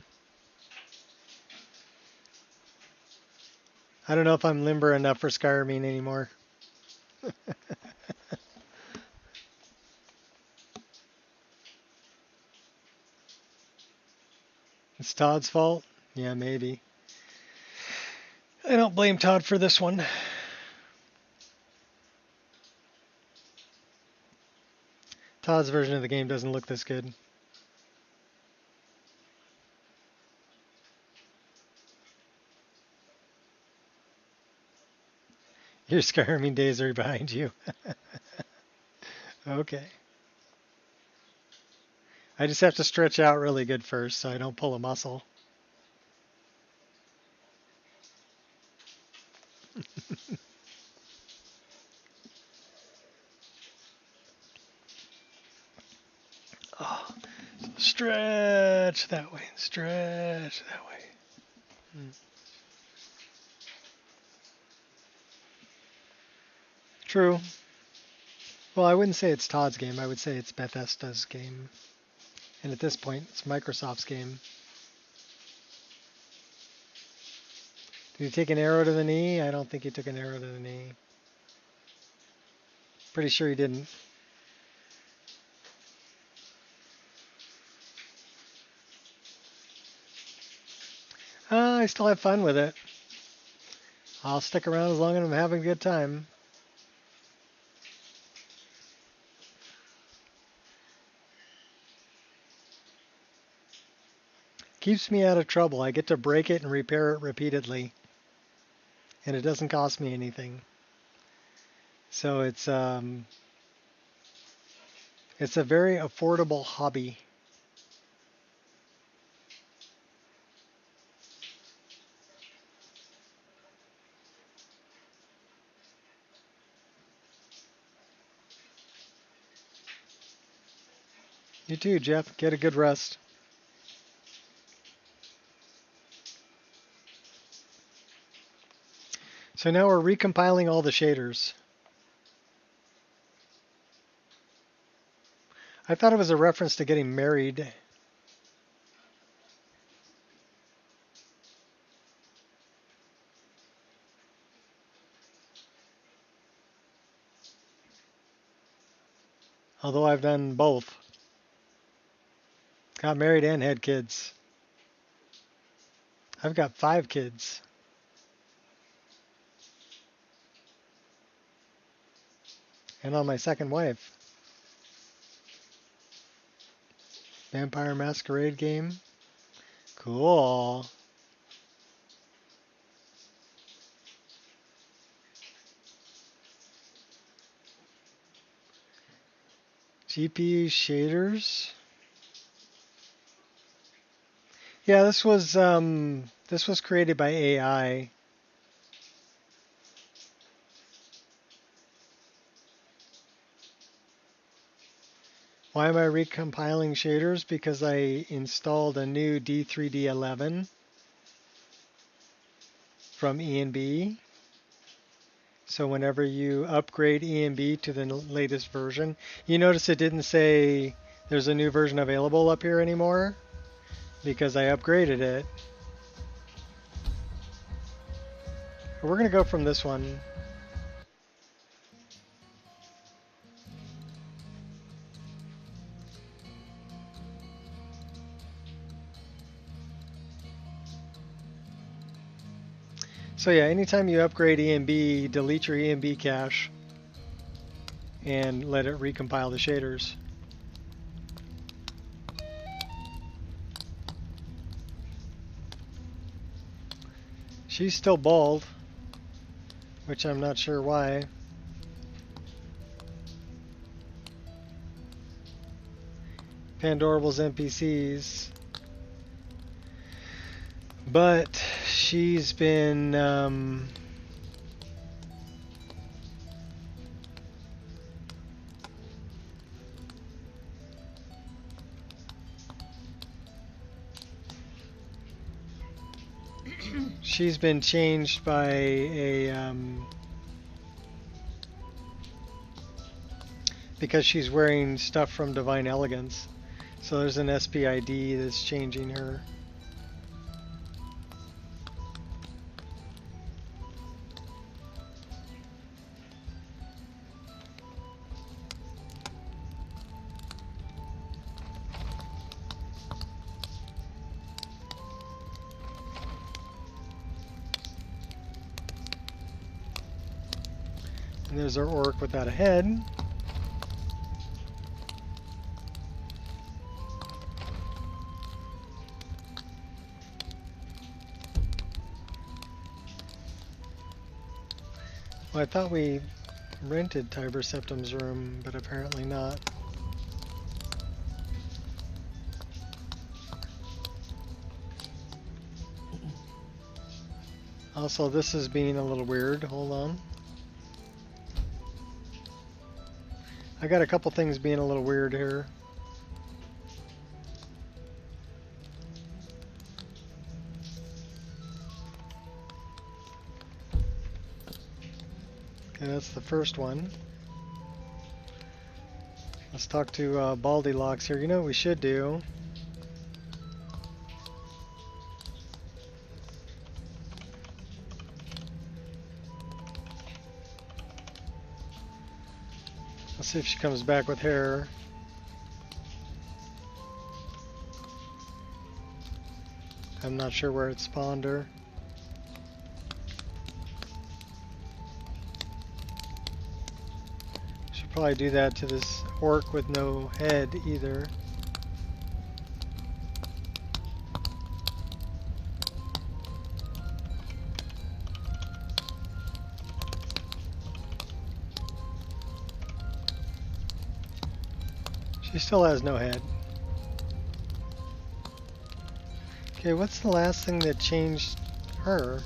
I don't know if I'm limber enough for Skyrim anymore. It's Todd's fault? Yeah, maybe. I don't blame Todd for this one. Todd's version of the game doesn't look this good. Your Skyrim days are behind you. Okay. I just have to stretch out really good first so I don't pull a muscle. Oh, stretch that way, stretch that way. True. Well, I wouldn't say it's Todd's game. I would say it's Bethesda's game. And at this point, it's Microsoft's game. Did he take an arrow to the knee? I don't think he took an arrow to the knee. Pretty sure he didn't. I still have fun with it. I'll stick around as long as I'm having a good time. Keeps me out of trouble. I get to break it and repair it repeatedly. And it doesn't cost me anything. So it's a very affordable hobby. You too, Jeff. Get a good rest. So now we're recompiling all the shaders. I thought it was a reference to getting married. Although I've done both. Got married and had kids. I've got 5 kids. And on my second wife. Vampire Masquerade game. Cool. GPU shaders. Yeah, this was created by AI. Why am I recompiling shaders? Because I installed a new D3D11 from ENB. So whenever you upgrade ENB to the latest version, you notice it didn't say there's a new version available up here anymore because I upgraded it. We're going to go from this one. So yeah, anytime you upgrade ENB, delete your ENB cache and let it recompile the shaders. She's still bald, which I'm not sure why. Pandorable's NPCs. But she's been she's been changed by a because she's wearing stuff from Divine Elegance. So there's an SPID that's changing her. And there's our orc without a head. Well, I thought we rented Tiber Septim's room, but apparently not. Also, this is being a little weird. Hold on. I got a couple things being a little weird here. Okay, that's the first one. Let's talk to Baldy Locks here. You know what we should do? Let's see if she comes back with hair. I'm not sure where it spawned her. Should probably do that to this orc with no head either. She still has no head. Okay, what's the last thing that changed her?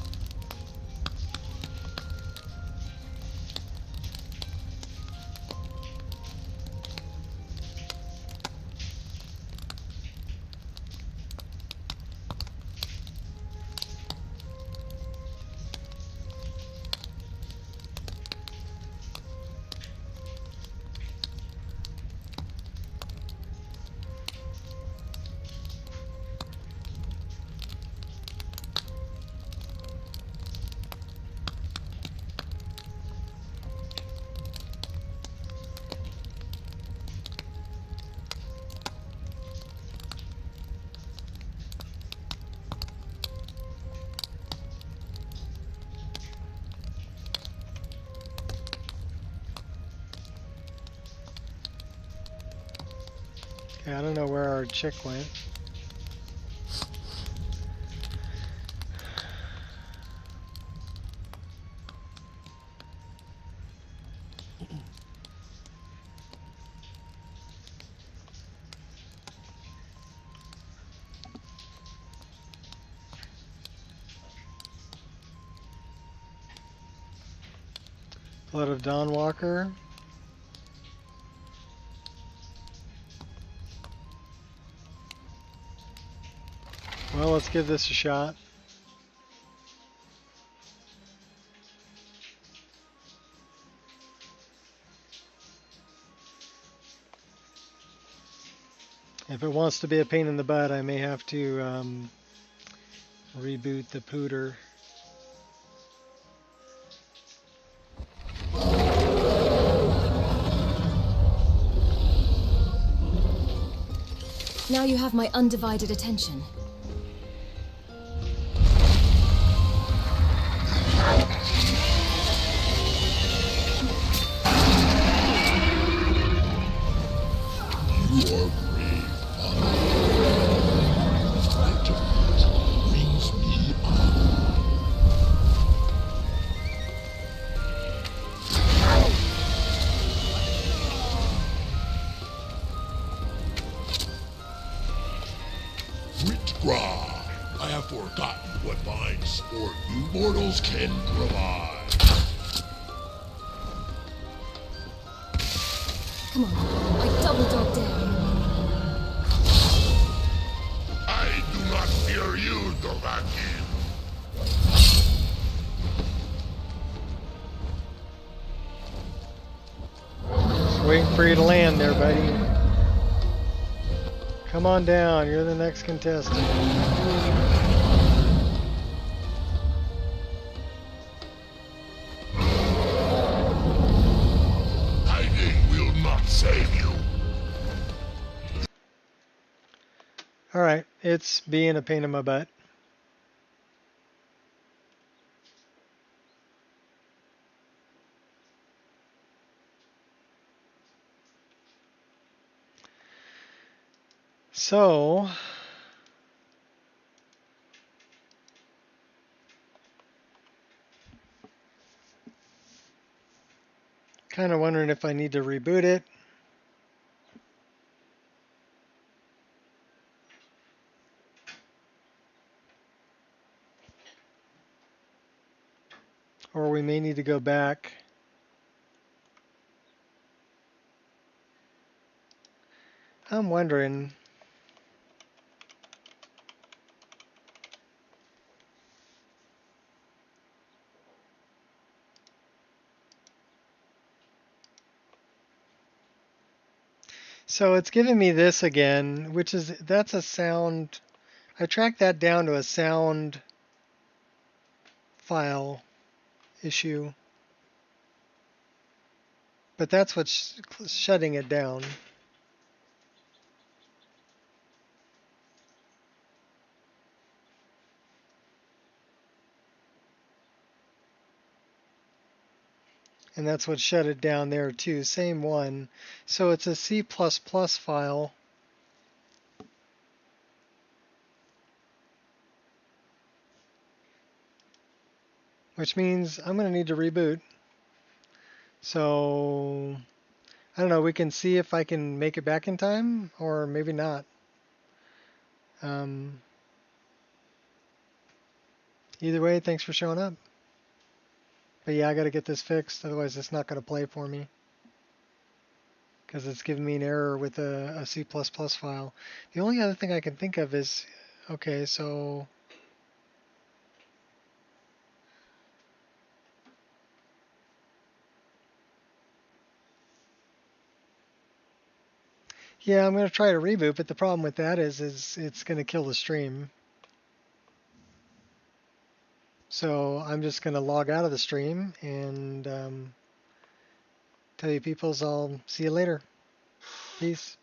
Okay, I don't know where our chick went. Blood of Dawnwalker. Well, let's give this a shot. If it wants to be a pain in the butt, I may have to reboot the pooter. Now you have my undivided attention. Your brave honor brings me honor. Ritgra, I have forgotten what fine sport you mortals can provide. Come on, I double dog dare you. I do not fear you, Dovahkiin. Just waiting for you to land there, buddy. Come on down, you're the next contestant. Hiding will not save you. Alright, it's being a pain in my butt. So, kind of wondering if I need to reboot it. Or we may need to go back. I'm wondering. So it's giving me this again, that's a sound. I tracked that down to a sound file issue, but that's what's shutting it down. And that's what shut it down there too, same one. So it's a C++ file. Which means I'm going to need to reboot. So, I don't know, we can see if I can make it back in time, or maybe not. Either way, thanks for showing up. But yeah, I got to get this fixed, otherwise it's not going to play for me. Because it's giving me an error with a C++ file. The only other thing I can think of is, okay, so... Yeah, I'm going to try to reboot, but the problem with that is it's going to kill the stream. So I'm just going to log out of the stream and tell you peoples I'll see you later. Peace.